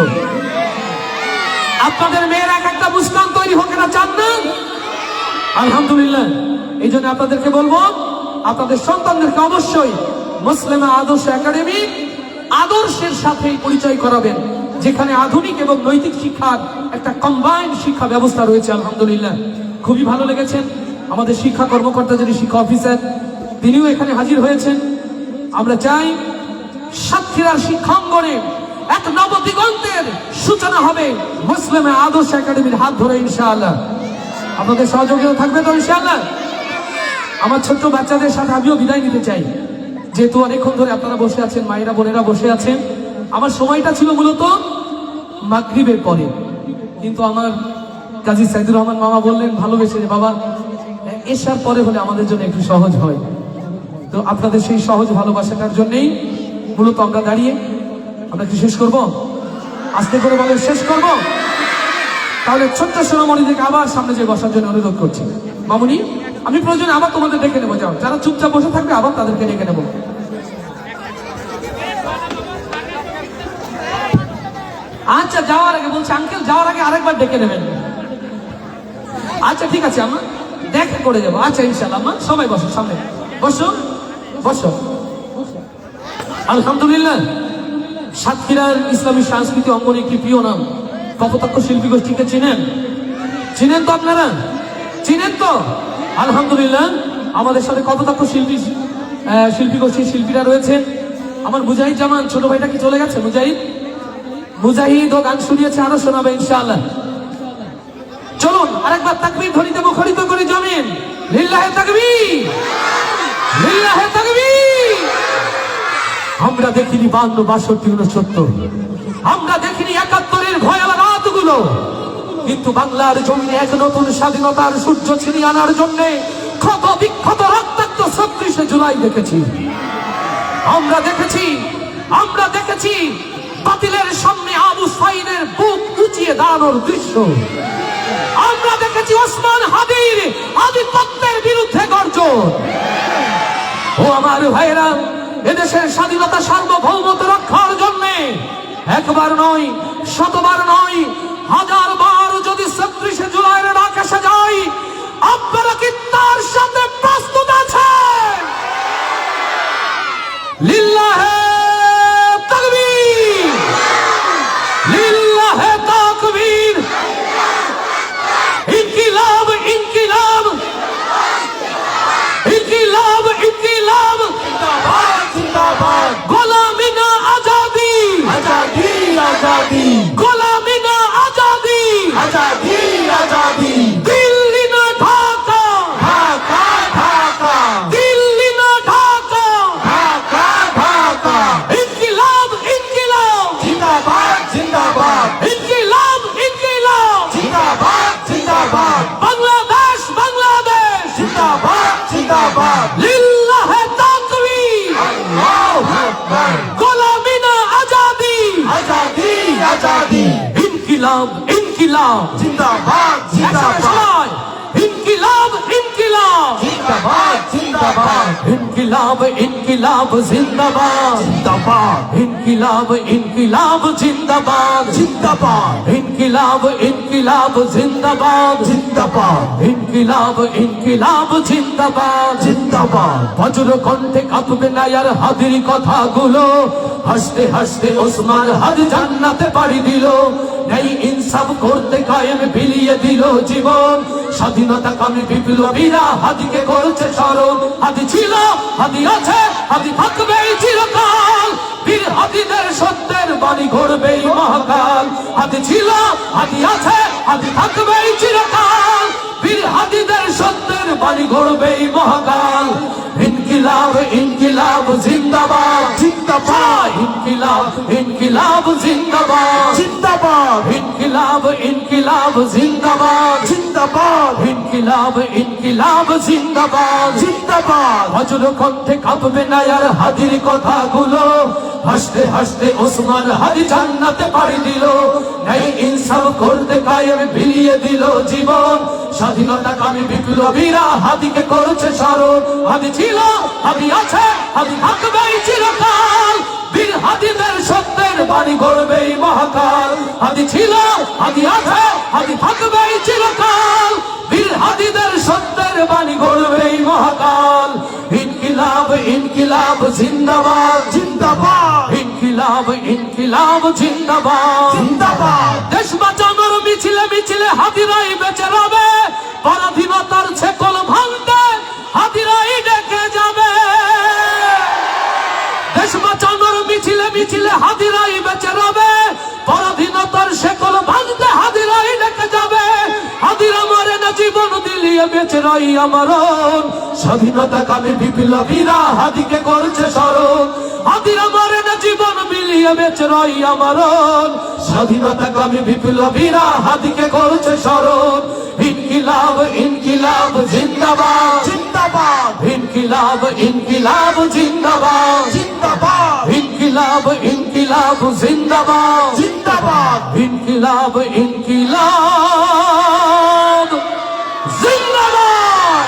আপনাদের মেয়ের এক একটা মুস্কান তৈরি হোক না চান না আলহামদুলিল্লাহ এই জন্য আপনাদেরকে বলবো আপনাদের সন্তানদেরকে অবশ্যই মুসলিমা আদর্শ একাডেমি আদর্শের সাথে পরিচয় করাবেন যেখানে আধুনিক এবং নৈতিক শিক্ষার একটা কম্বাইন্ড শিক্ষা ব্যবস্থা রয়েছে আলহামদুলিল্লাহ খুবই ভালো লেগেছেন আমাদের শিক্ষা কর্মকর্তা যিনি শিক্ষা অফিসার তিনিও এখানে হাজির হয়েছেন আমরা চাই সাতক্ষীরার শিক্ষাঙ্গনে এক নবদিগন্তের সূচনা হবে মুসলিমা আদর্শ একাডেমির হাত ধরে ইনশাআল্লাহ আপনাদের সহযোগিতা থাকবে তো ইনশাআল্লাহ আমার ছোট্ট বাচ্চাদের সাথে আমিও বিদায় নিতে চাই যেহেতু অনেকক্ষণ ধরে আপনারা বসে আছেন মায়েরা বোনেরা বসে আছেন আমার সময়টা ছিল মূলত মাগরিবের পরে কিন্তু আমার কাজী সাইদুর রহমান মামা বললেন ভালোবেসে যে বাবা এশার পরে হলে আমাদের জন্য একটু সহজ হয় তো আপনাদের সেই সহজ ভালোবাসাটার জন্যই মূলত আমরা দাঁড়িয়ে আমরা কি শেষ করব আস্তে করে বলে শেষ করব তাহলে ছোট্ট সোনামণিদেরকে আবার সামনে যে বসার জন্য অনুরোধ করছি মামুনি আমি প্রয়োজনে আবার তোমাদের ডেকে নেবো যাও যারা চুপচাপ বসে থাকবে আবার তাদেরকে ডেকে নেবো আচ্ছা যাওয়ার আগে বলছি আঙ্কেল যাওয়ার আগে আরেকবার ডেকে নেবেন আচ্ছা ঠিক আছে আমরা দেখা করে যাবো আচ্ছা ইনশাআল্লাহ আমরা সবাই বসো সামনে বসো বসো আলহামদুলিল্লাহ সাতক্ষীরার ইসলামী সংস্কৃতি অঙ্গনে একটি প্রিয় নাম কপোতাক্ষ শিল্পী গোষ্ঠীকে চিনেন চিনেন তো আপনারা চিনেন তো আলহামদুলিল্লাহ আমাদের সাথে কপোতাক্ষ শিল্পী গোষ্ঠীর শিল্পীরা রয়েছেন আমার মুজাহিদ জামান ছোট ভাইটা কি চলে গেছে মুজাহিদ ও গান শুনিয়েছে আরো শোনাবে ইনশাআল্লাহ চলুন আরেকবার তাকবীর ধ্বনিতে মুখরিত করে জমিন লিল্লাহে তাকবীর লিল্লাহে তাকবীর আমরা দেখিনি 52 62 69 আমরা দেখিনি 71-এর ভয়াল রাতগুলো কিন্তু বাংলার জমিনে এক নতুন স্বাধীনতার সূর্য ছিনিয়ে আনার জন্য ক্ষত বিক্ষত রক্তাক্ত 36 জুলাই দেখেছি আমরা দেখেছি বাতিলের সামনে আবু সাইদের বুক উঁচিয়ে দাঁড়ানোর দৃশ্য আমরা দেখেছি ওসমান হাদির আধিপত্যের বিরুদ্ধে গর্জন ও আমার ভাইরা, এদেশের স্বাধীনতা সার্বভৌমত্ব রক্ষার জন্য একবার নয়, শতবার নয়, হাজার বার যদি ৩৬ জুলাইয়ের ডাক এসে যায়, আপনারা কি তার সাথে প্রস্তুত আছেন? লিল্লাহে তাকবীর, লিল্লাহে তাকবীর, ইনকিলাব ইনকিলাব, ইনকিলাব ইনকিলাব, জিন্দাবাদ জিন্দাবাদ, গোলামি না আজাদি, আজাদি আজাদি, গোলামি না আজাদি, আজাদি আজাদি, দিল্লি না ঢাকা, ঢাকা ঢাকা, দিল্লি না ঢাকা, ঢাকা ঢাকা, ইনকিলাব ইনকিলাব, জিন্দাবাদ জিন্দাবাদ, ইনকিলাব ইনকিলাব, জিন্দাবাদ জিন্দাবাদ, বাংলাদেশ বাংলাদেশ, জিন্দাবাদ জিন্দাবাদ, লিল্লাহে তাকবীর, আল্লাহু আকবার, গোলামি না আজাদি, আজাদি আজাদি, ইনকিলাব ইনকিলাব, জিন্দাবাদ জিন্দাবাদ, সবাই ইনকিলাব ইনকিলাব, জিন্দাবাদ জিন্দাবাদ, ইনকিলাব ইনকিলাব জিন্দাবাদ, জিন্দাবাদ ইনকিলাব ইনকিলাব জিন্দাবাদ, জিন্দাবাদ, ইনকিলাব ইনকিলাব জিন্দাবাদ, জিন্দাবাদ ইনকিলাব ইনকিলাব জিন্দাবাদ, জিন্দাবাদ, বজ্র কণ্ঠে কাঁপবে না আর হাদির কথাগুলো, হাসতে হাসতে ওসমান হাদি জান্নাতে পাড়ি দিল, নেই ইনসাফ করতে কায়েম বিলিয়ে দিল জীবন, স্বাধীনতা কামী বিপ্লবীরা হাদিকে করছে স্মরণ, হাদি ছিল, হাদি আছে, হাদি থাকবে চিরকাল, বীর হাদিদের সত্যের বাণী ঘুরবে মহাকাল, হাদি ছিল, হাদি আছে, হাদি থাকবে চিরকাল, বীর হাদিদের সত্যের বাণী ঘুরবে মহাকাল, ইনকিলাব ইনকিলাব জিন্দাবাদ, জিন্দাবাদ, ইনকিলাব ইনকিলাব জিন্দাবাদ, জিন্দাবাদ, ইনকিলাব ইনকিলাব জিন্দাবাদ, জিন্দাবাদ, ইনকিলাব ইনকিলাব জিন্দাবাদ, জিন্দাবাদ, বজ্র কণ্ঠে কাঁপবে না আর হাদির কথাগুলো, হাসতে হাসতে ওসমান হাদি জান্নাতে পাড়ি দিল, নেই ইনসাফ করতে কায়েম বিলিয়ে দিল জীবন, স্বাধীনতা কামী বিপ্লবীরা হাদিকে করছে স্মরণ, হাদি ছিল, হাদি আছে, হাদি থাকবে চিরকাল, বীর হাদিদের সত্যের বাণী গড়বে মহাকাল, হাদি ছিল, হাদি আছে, হাদি থাকবে চিরকাল, বীর হাদিদের সত্যের বাণী গড়বে মহাকাল, ইনকিলাব ইনকিলাব জিন্দাবাদ, জিন্দাবাদ, ইনকিলাব ইনকিলাব জিন্দাবাদ, জিন্দাবাদ, দেশ বাঁচানোর মিছিলে মিছিলে হাদিরাই বেঁচে রবে, পরাধীনতার ছেকল ভাঙতে হাদিরাই ডেকে যাবে, দেশ বাঁচানোর মিছিলে মিছিলে হাদিরাই বেঁচে রবে, পরাধীনতার শেকল ভাঙতে হাদিরাই ডেকে যাবে, হাদিরা মরে না জীবন দিলিয়ে বেঁচে রই আমরণ, স্বাধীনতা কামী বিপ্লবীরা হাদিকে করছে স্মরণ, হাদিরা মরে না জীবন বিলিয়ে বেঁচে রই আমরণ, স্বাধীনতা কামী বিপ্লবীরা হাদিকে করছে স্মরণ, ইনকিলাব ইনকিলাব জিন্দাবাদ, জিন্দাবাদ, ইনকিলাব ইনকিলাব জিন্দাবাদ, জিন্দাবাদ, ইনকিলাব ইনকিলাব জিন্দাবাদ, জিন্দাবাদ, ইনকিলাব ইনকিলাব জিন্দাবাদ,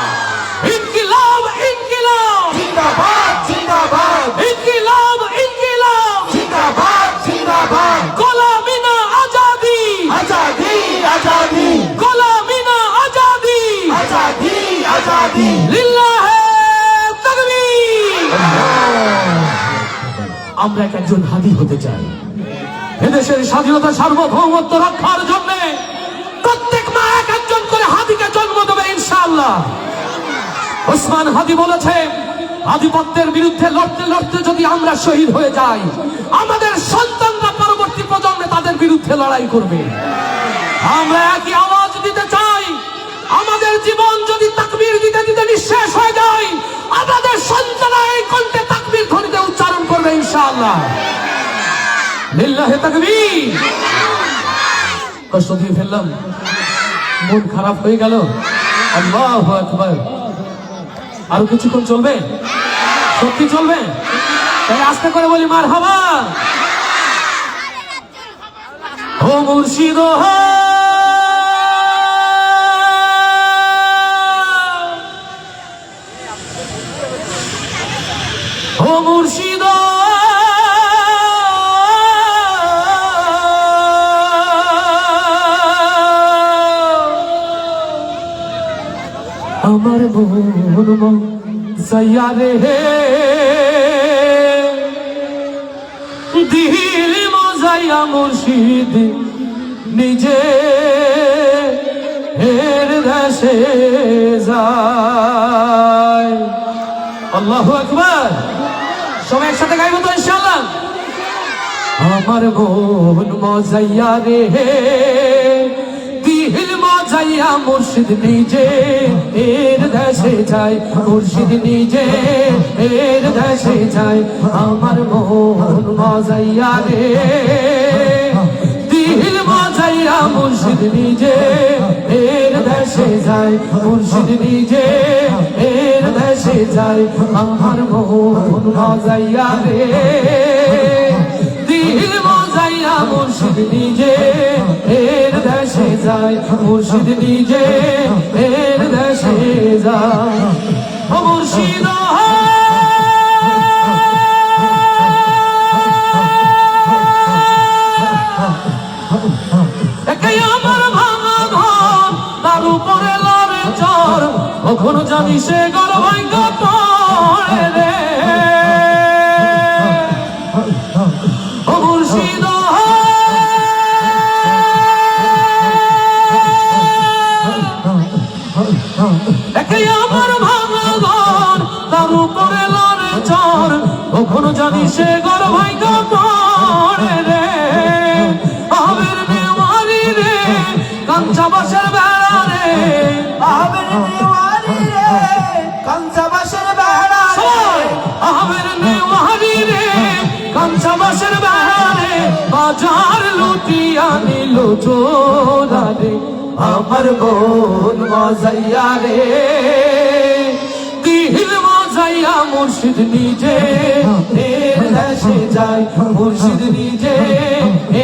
ইনকিলাব ইনকিলাব, জিন্দাবাদ, জিন্দাবাদ, ইনকিলাব ইনকিলাব, জিন্দাবাদ, জিন্দাবাদ, গোলামি না আজাদি, আজাদি আজাদি, গোলামি না আজাদি, আজাদি আজাদি, লিল্লাহে তাকবীর। আমরা একজন হাদি হতে চাই, এদেশের স্বাধীনতা সার্বভৌমত্ব রক্ষার জন্য প্রত্যেক মা এক একজন করে হাদিকে জন্ম দেবে ইনশাআল্লাহ। ওসমান হাদি বলেছে, আধিপত্যের বিরুদ্ধে লড়তে লড়তে যদি আমরা শহীদ হয়ে যাই, আমাদের সন্তানরা পরবর্তী প্রজন্মে তাদের বিরুদ্ধে লড়াই করবে। আমরা একই আওয়াজ দিতে চাই, আমাদের জীবন যদি তাকবীর দিতে দিতে নিঃশেষ হয়ে যায়, আমাদের সন্তানরা এই কণ্ঠে তাকবীর ধ্বনিতে উচ্চারণ করবে ইনশাআল্লাহ। লিল্লাহে তাকবীর। কষ্ট দিয়ে ফেললাম, মন খারাপ হয়ে গেল। আল্লাহু আকবার। আরো কিছুক্ষণ চলবে, সত্যি চলবে, তাই আস্তে করে বলি মারহাবা। ও মুর্শিদ ও মুর্শিদ আমার মন সাইয়া রে দিল মজাইয়া মুর্শিদ নিজে এর দেশে যায়। আল্লাহু আকবার। সবাই একসাথে গাইবো তো ইনশাআল্লাহ। আমার মন মজাইয়া রে দিল মজাইয়া মুর্শিদ নিজে এর দেশে যায়, মুর্শিদ নিজে এর দেশে যায়। আমার মন মজাইয়া রে দিল মজাইয়া মুর্শিদ নিজে এর দেশে যায়, মুর্শিদ নিজে এর দেশে যায়। আমার মন মজাইয়া রে দিল মজাইয়া মুর্শিদ নিজে এর দেশে যায়, মুর্শিদ নিজে এর দেশে যায়। ও মুর্শিদ একাই আমার ভাঙা ঘর, তার উপরে লড়ে চর, কখনো জানি সে ঘর ভাঙা পড়ে রে। ও মুর্শিদ একাই আমার ভাঙা ঘর, তার উপরে লড়ে চর, কখনো জানি সে ঘর ভাঙা পড়ে রে। আবের নেওয়ারি রে কাঞ্চা বাসের বেড়া রে, আবের নেওয়ারি রে কাঞ্চা বাসের বেড়া রে, আবের নেওয়ারি রে কাঞ্চা বাসের বেড়া রে, বাজার লুটিয়া নিল চোরা রে। আমার মন মজাইয়া রে দিল মজাইয়া মুর্শিদ নিজে এর দেশে যায়, মুর্শিদ নিজে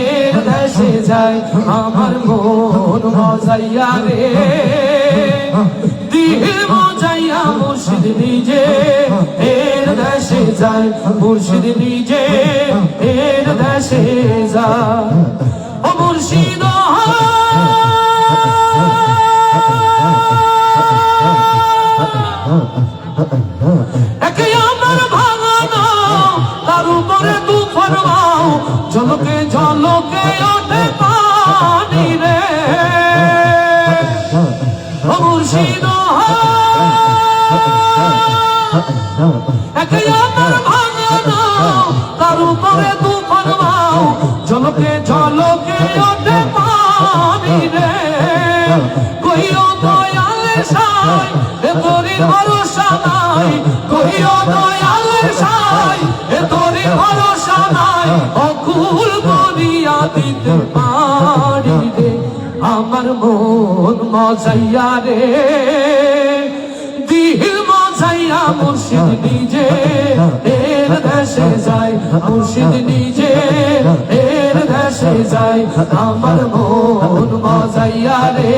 এর দেশে যায়। আমার মন মজাইয়া রে দিল মজাইয়া মুর্শিদ নিজে এর দেশে যায়, মুর্শিদ নিজে এর দেশে যায়। ও মুর্শিদ একে আমার ভাঙা নাও, তার উপরে তুফান বাও, ঝলকে ঝলকে ওঠে পানি রে। ও মুর্শিদ একে আমার ভাঙা নাও, তার উপরে তুফান বাও, ঝলকে ঝলকে ওঠে পানি রে। কইও দয়ালে সাই এ তোরি ভরসা নাই, কইও দয়ালে সাই এ তোরি ভরসা নাই, অকুল করিয়া দিতে পারি রে। আমার মন মজাইয়া রে দিল মজাইয়া মুর্শিদ নিজে এর দেশে যায়, মুর্শিদ নিজে এর দেশে যায়। আমার মন মজাইয়া রে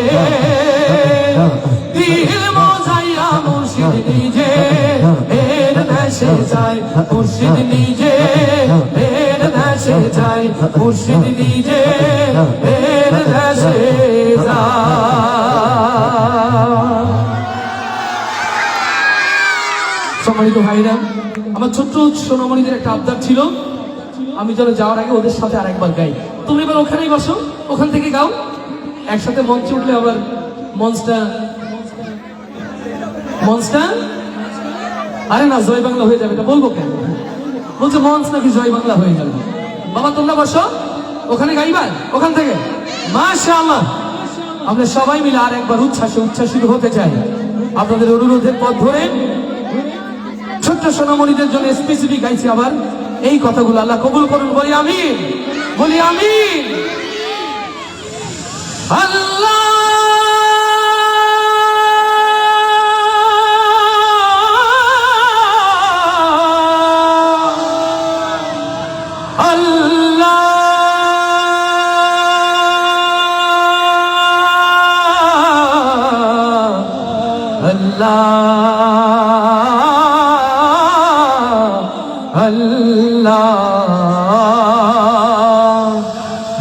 দিল মজাইয়া মুর্শিদ নিজে এর দেশে যায়, মুর্শিদ নিজে এর দেশে যায়, মুর্শিদ নিজে এর দেশে যায়। সম্মানিত ভাইরা, আমার ছোট্ট সোনামণিদের একটা আবদার ছিল, আমি যেন যাওয়ার আগে ওদের সাথে আরেকবার গাই। তুমি এবার ওখানেই বসো, ওখান থেকে গাও। একসাথে মঞ্চে উঠলে আবার মঞ্চটা আরে না জয় বাংলা হয়ে যাবে, এটা বলবো কেন? বলছে মঞ্চ নাকি জয় বাংলা হয়ে যাবে। বাবা তোমরা বসো, ওখানে গাইবা ওখান থেকে। মাশাআল্লাহ, আমরা সবাই মিলে আর একবার উচ্ছ্বাসিত হতে চাই। আপনাদের অনুরোধের পথ ধরে ছোট্ট সোনামণিদের জন্য স্পেসিফিক গাইছি আবার এই কথাগুলো। আল্লাহ কবুল করুন, বলি আমিন, বলি আমিন। আল্লাহ আল্লাহ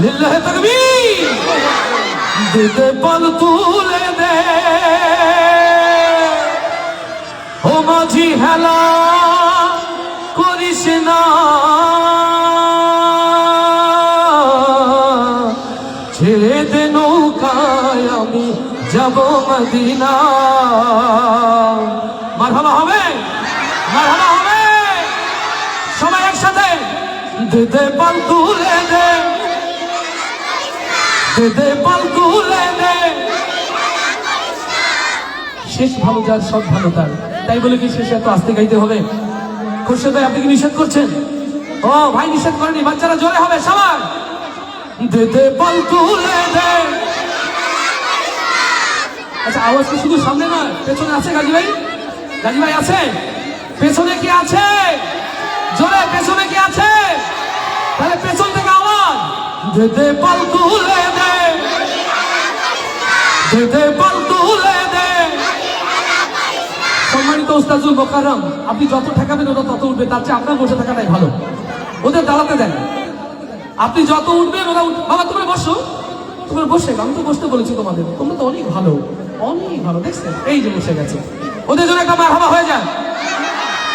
লিল্লাহি তাকবীর দিতে পাল তুলে দে ও মাঝি হেলা করিস না ছেড়ে দে নৌকায় আমি যাব মদিনা মারহাবা হবে মারহাবা হবে সবাই একসাথে দিতে পাল তুলে দে দিতে পাল তুলে দে শেষ ভালো যার সব ভালো তার তাই বলে কি শেষে এত আস্তে গাইতে হবে খুশি ভাই আপনি কি নিষেধ করছেন ও ভাই নিষেধ করেনি বাচ্চারা জোরে হবে সবার দিতে পাল তুলে দে আচ্ছা আওয়াজ কি শুধু সামনে নয় পেছনে আছে গাজী ভাই আছে পেছনে কি আছে জোরে পেছনে কি আছে তাহলে পেছন থেকে আওয়াজ দিতে পাল তুলে দে দিতে পাল তুলে দে সম্মানিত ওস্তাজুল মোকাররম আপনি যত ঠেকাবেন ওরা তত উঠবে তার চেয়ে আপনার বসে থাকাটাই ভালো ওদের দাঁড়াতে দেন আপনি যত উঠবেন ওরা বাবা তোমরা বসো তোমরা বসে আমি তো বসতে বলেছি তোমাদের তোমরা তো অনেক ভালো দেখছেন এই যে বসে গেছে ওদের জন্য একটা মারহাবা হয়ে যায়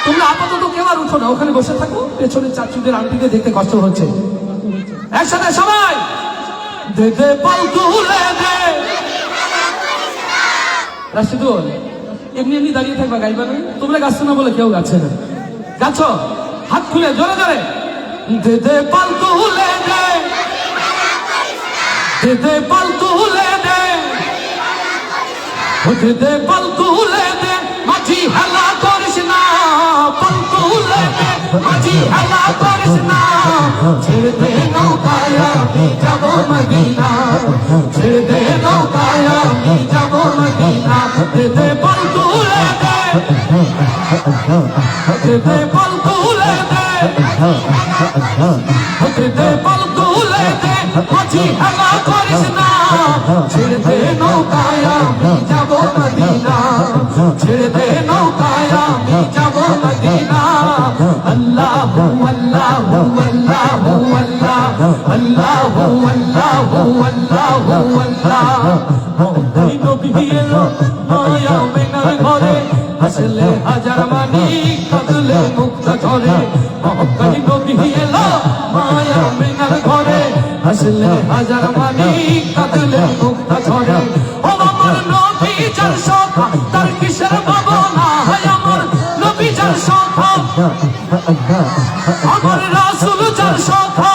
তোমরা আপাতত কেউ আর উঠো না ওখানে বসে থাকো পেছনে চাচুদের আন্টিকে দেখতে কষ্ট হচ্ছে একসাথে সবাই দিতে পাল তুলে দে রাশিদুল এমনি দাঁড়িয়ে থাকবা গাইবা না তোমরা গাচ্ছ না বলে কেউ গাচ্ছে না গাচ্ছ হাত খুলে জোরে জোরে দিতে পাল তুলে দে দিতে পাল তুলে দে দিতে পাল তুলে দে মাঝি হেলা করিস না পাল তুলে দে মাঝি হেলা করিস না ছেড়ে দে নৌকায় আমি যাব মদিনা ছেড়ে দে নৌকায় আমি যাব মদিনা দিতে পাল তুলে দে দিতে পাল তুলে দে দিতে পাল তুলে দে মাঝি হেলা করিস না ছেড়ে দে নৌকায় আমি যাব মদিনা ছেড়ে দে নৌকায় আমি যাব মদিনা আল্লাহু আল্লাহু আল্লাহু আল্লাহ আল্লাহু আল্লাহু আল্লাহু আল্লাহ ওই নবী এলো মায়া মেনার ঘরে হাসলে হাজার মানি কাঁদলে মুক্ত ঝরে ওই নবী এলো মায়া মেনার ঘরে হাসলে হাজার মানি কাঁদলে মুক্ত ঝরে ও আমার নবী যার সখা তার কিসের ভাবনা হয় আমার নবী যার সখা আমার রাসূল যার সখা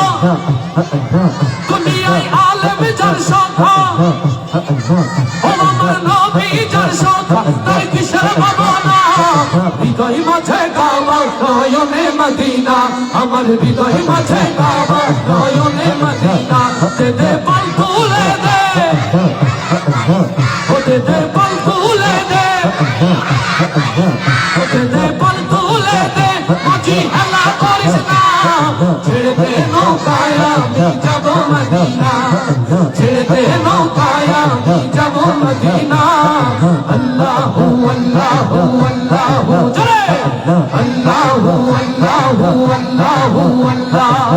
দুনিয়ায় আলেম যার সখা ও আমার নবী যার সখা তার কিসের ভাবনা হৃদয় মাঝে কাবা নয়নে মদিনা আমার হৃদয় মাঝে কাবা নয়নে মদিনা দে পাল তুলে দে ও দে পাল তুলে দে ও দে পাল তুলে দে মাঝি হেলা করিস না ছেড়ে দে নৌকায় আমি যাব মদিনা ছেড়ে দে নৌকায় আমি যাব মদিনা আল্লাহু আল্লাহু আল্লাহু জোরে আল্লাহু আল্লাহু আল্লাহু আল্লাহ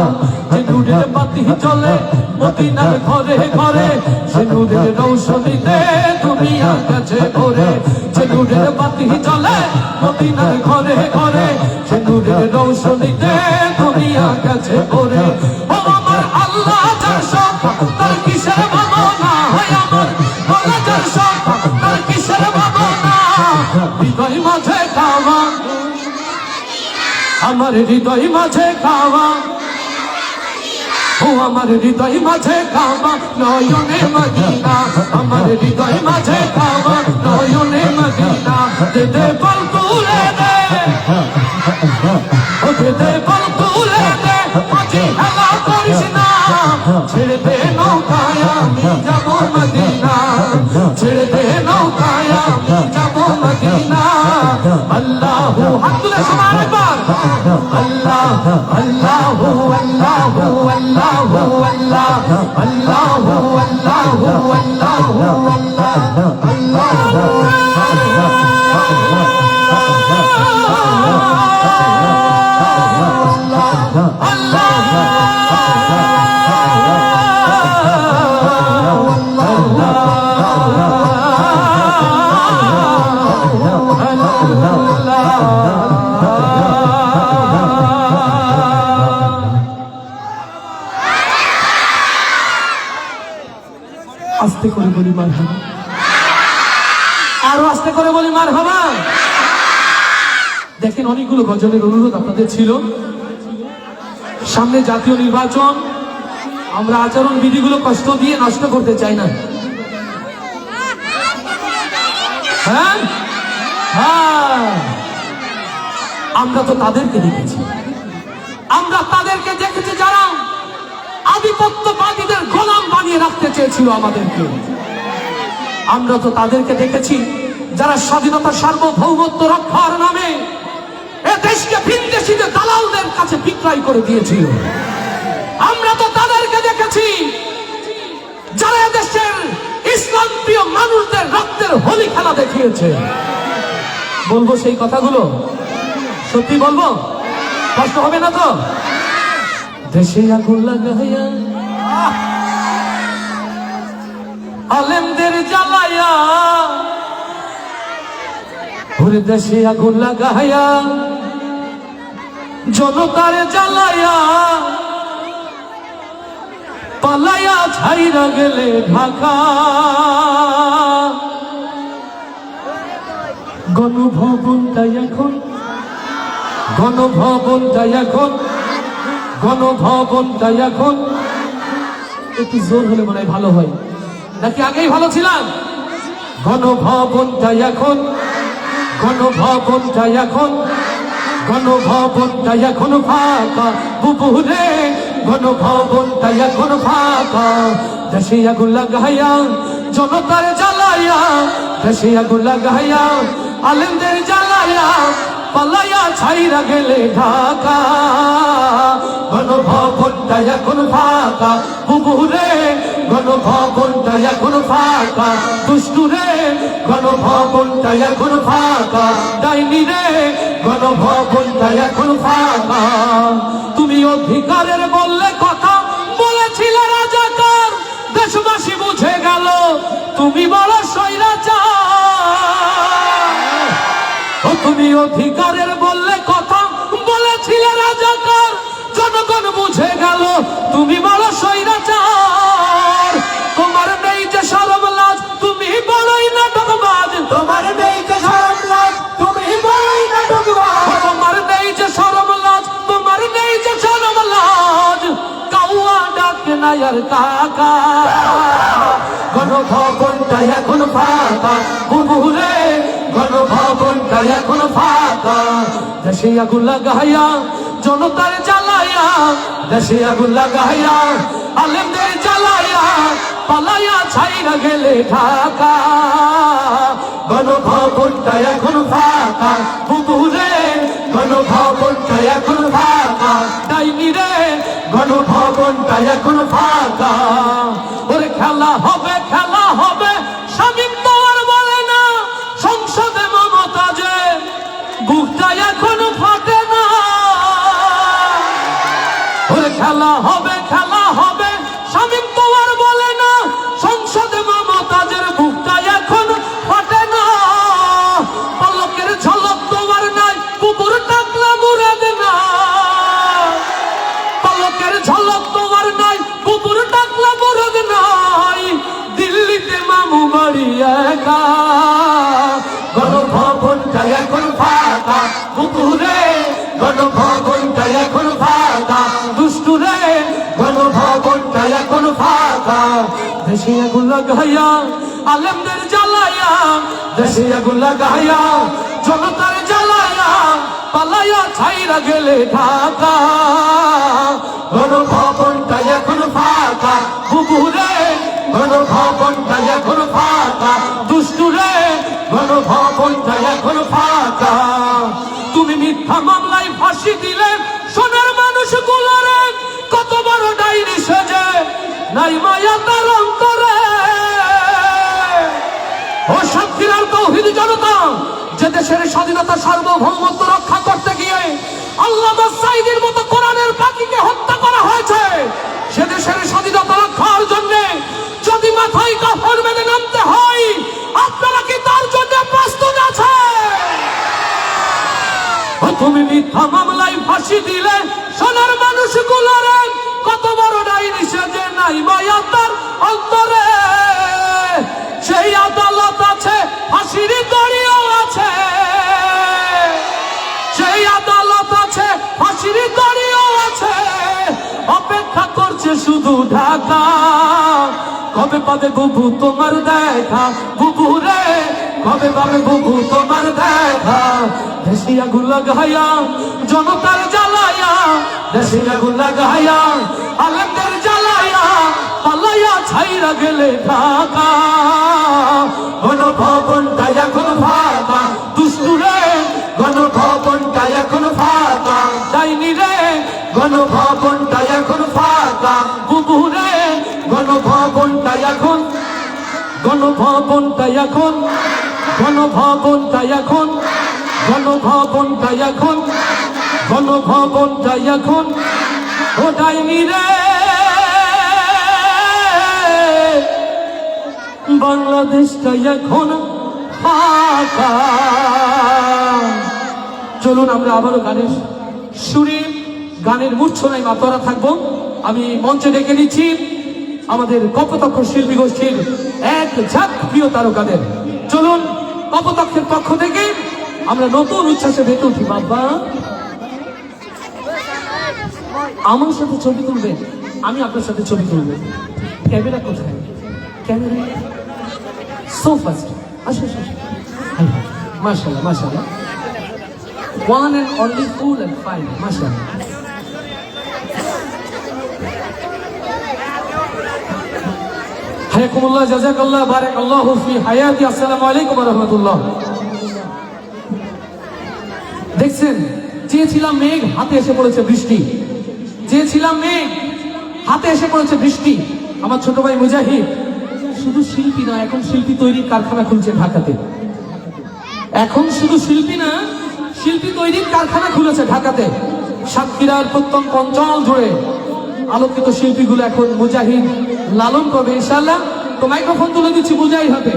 যে নূরের বাতি জ্বলে মদিনার ঘরে ঘরে সে নূরের রৌশনীতে দুনিয়া গেছে ভরে যে নূরের বাতি জ্বলে মদিনার ঘরে ঘরে সে নূরের রৌশনীতে দুনিয়া গেছে ভরে ও আমার আল্লাহ যার সখা তার কিসের ভাবনা হয় আমার আল্লাহ যার সখা তার কিসের ভাবনা হৃদয় মাঝে কাবা আমার হৃদয় মাঝে কাবা ও আমার হৃদয় মাঝে কাবা নয়নে মদিনা আমার হৃদয় মাঝে কাবা নয়নে মদিনা দে পাল তুলে দে ও দে পাল তুলে দে মাঝে হেলা করিস না ছেড়ে দে নৌকায় আমি যাব মদিনা ছেড়ে দে নৌকায় আমি যাব মদিনা আল্লাহু হাত তুলে সবার একবার আল্লাহ আল্লাহু আল্লাহু আল্লাহু আল্লাহ আল্লাহু আল্লাহু আল্লাহু আল্লাহ আস্তে করে বলি মারহাবা, আরো আস্তে করে বলি মারহাবা। দেখেন, অনেকগুলো গজলের অনুরোধ আপনাদের ছিল। সামনে জাতীয় নির্বাচন, আমরা আচরণ বিধিগুলো কষ্ট দিয়ে নষ্ট করতে চাই না। হ্যাঁ হ্যাঁ, আমরা তো তাদেরকে দেখেছি, আমরা তাদেরকে দেখেছি যারা আধিপত্যবাদীদের গোলাম বানিয়ে রাখতে চেয়েছিল আমাদেরকে। আমরা তো তাদেরকে দেখেছি যারা স্বাধীনতা সার্বভৌমত্ব রক্ষার নামে এ দেশকে ভিনদেশীদের দালালদের কাছে বিক্রয় করে দিয়েছিল। আমরা তো তাদেরকে দেখেছি যারা দেশের ইসলাম প্রিয় মানুষদের রক্তের হোলি খেলা দেখিয়েছে। বলবো সেই কথাগুলো, সত্যি বলবো, কষ্ট হবে না তো? দেশে আগুন লাগাইয়া আলেমদের জ্বালাইয়া, ওরে দেশে আগুন লাগাইয়া জনতার জ্বালাইয়া, পালাইয়া ছাইরা গেলে ঢাকা। গণভবনটাই এখন, গণভবনটাই এখন, গণভবনটাই এখন। একটু জোর হলে মনে হয় ভালো হয়, নাকি আগেই ভালো ছিলাম? গণভবনটাই এখন, গণভবনটাই এখন, গণভবনটাই এখন ফাঁকা। বুবুরে গণভবনটাই এখন ফাঁকা। দেশে আগুন লাগাইয়া জনতার জ্বালাইয়া, দেশে আগুন লাগাইয়া আলেমদের জ্বালাইয়া, পালাইয়া ছাইরা গেলে ঢাকা। গণভবনটাই এখন ফাঁকা। বুবুরে গণভবনটাই এখন ফাঁকা। দুষ্টুরে গণভবনটাই এখন ফাঁকা। ডাইনি রে গণভবনটাই এখন ফাঁকা। তুমি অধিকারের বললে কথা, বলেছিলে রাজাকার, দেশবাসী বুঝে গেল তুমি বড় স্বৈরাচার। ও তুমি অধিকারের বললে কথা, বলেছিলে রাজাকার, জনগণ বুঝে গেল তুমি বড় স্বৈরাচার। তোমার নেই যে শরম লাজ, তুমি বড়ই নাটকবাজ। তোমার নেই যে শরম লাজ, তুমি বড়ই নাটকবাজ। তোমার নেই যে শরম লাজ, তোমার নেই যে শরম লাজ। কাউয়া ডাকে না আর কাকা। গণভবনটাই এখন ফাঁকা। বুবুরে গণভবনটাই এখন ফাঁকা। দেশে আগুন লাগাইয়া জনতার জ্বালাইয়া, দেশে আগুন লাগাইয়া আলেমদের জ্বালাইয়া, পালাইয়া ছাইরা গেলে ঢাকা। গণভবনটাই এখন ফাঁকা। বুবুরে গণভবনটাই এখন ফাঁকা। ডাইনি রে গণভবনটাই এখন ফাঁকা। ওরে খেলা হবে, খেলা হবে, শামীম তো আর বলে না। সংসদে মমতাজে বুকটা এখন ফাটে না। ওরে খেলা হবে, খেলা হবে, শামীম তো আর বলে না। সংসদে মমতাজের বুকটা এখন ফাটে না। পলকের ঝলক তোমার নাই, কুকুর টাকলা মুরাদ না। পলকের ঝলক তোমার নাই, কুকুর টাকলা মুরাদ নাই। দিল্লিতে মামু বাড়ি একা। গণভবনটাই এখন ফাঁকা। কুকুরে গণভবনটাই এখন ফাঁকা। দুষ্টুরে গণভবনটাই এখন ফাঁকা। দেশে আগুন লাগাইয়া আলেমদের জ্বালাইয়া, দেশে আগুন লাগাইয়া জনতার জ্বালাইয়া, পালাইয়া ছাইরা গেলে ঢাকা। গণভবনটাই এখন ফাঁকা। বুবুরে গণভবনটাই এখন ফাঁকা। দুষ্টুরে গণভবনটাই এখন ফাঁকা। তুমি মিথ্যা মামলায় ফাঁসি দিলে সোনার মানুষ গুলোরে, কত বড় ডাইনি সেজে নাই মায়া তার অন্তরে। ও সাক্ষীরার তৌহিদ জনতা, যে দেশের স্বাধীনতা সার্বভৌমত্ব রক্ষা করতে গিয়ে আল্লামা সাঈদীর মতো কোরআনের পাখিকে হত্যা করা হয়েছে, সে দেশের স্বাধীনতা রক্ষার জন্য যদি মাথায় কাফন বেঁধে নামতে হয়, আপনারা কি তার জন্য প্রস্তুত আছে? তুমি মিথ্যা মামলায় ফাঁসি দিলে সোনার মানুষগুলোরে, কত বড় ডাইনি সেজে নাই মায়া তার অন্তরে। আছে শুধু ঢাকা। কবে পাবে বুবু তোমার দেখা, বুবু রে কবে পাবে বুবু তোমার দেখা। দেশে আগুন লাগাইয়া জনতার জ্বালায়া, দেশে আগুন লাগাইয়া আলেমদের জ্বালায়া, পালাইয়া ছাইরা গেলে ঢাকা। গণভবনটা এখন ফাঁকা, দুষ্টুরে গণভবনটা এখন ফাঁকা। ডাইনি রে গণভবনটা এখন ফাঁকা, বুবু রে গণভবনটা এখন, গণভবনটা এখন, গণভবনটা এখন, গণভবনটা এখন, গণভবনটা এখন। ও ডাইনি রে বাংলাদেশটা এখন ফাঁকা। চলুন আমরা আবারও গানের সুরে, গানের মূর্ছনায় মাতোয়ারা থাকবো। আমি মঞ্চে ডেকে নিচ্ছি আমাদের কপোতাক্ষ শিল্পী গোষ্ঠীর এক ঝাঁক প্রিয় তারকাদের। চলুন কপোতাক্ষের পক্ষ থেকে আমরা নতুন উচ্ছ্বাসে মেতে উঠি। বাবা আমার সাথে ছবি তুলবেন, আমি আপনার সাথে ছবি তুলব। ক্যামেরা কোথায়? Camera so fast. আসো আসো, মাশাআল্লাহ মাশাআল্লাহ, one and only full and fine, মাশাআল্লাহ। হায়াকুমুল্লাহ, জাযাকাল্লাহ, বারাকাল্লাহু ফি হায়াতি। আসসালামু আলাইকুম ওয়া রাহমাতুল্লাহ। দেখছেন, চেয়েছিলাম মেঘ, হাতে এসে পড়েছে বৃষ্টি। চেয়েছিলাম মেঘ, হাতে এসে পড়েছে বৃষ্টি। আমার ছোট ভাই মুজাহিদ শুধু শিল্পী না, এখন শিল্পী তৈরির কারখানা খুলছে ঢাকাতে। এখন শুধু শিল্পী না, শিল্পী তৈরির কারখানা খুলেছে ঢাকাতে। সাতক্ষীরার প্রত্যন্ত অঞ্চল জুড়ে আলোকিত শিল্পীগুলো এখন মুজাহিদ লালন করবে ইনশাআল্লাহ। তো মাইক্রোফোন তুলে দিচ্ছি মুজাহিদ হাতে।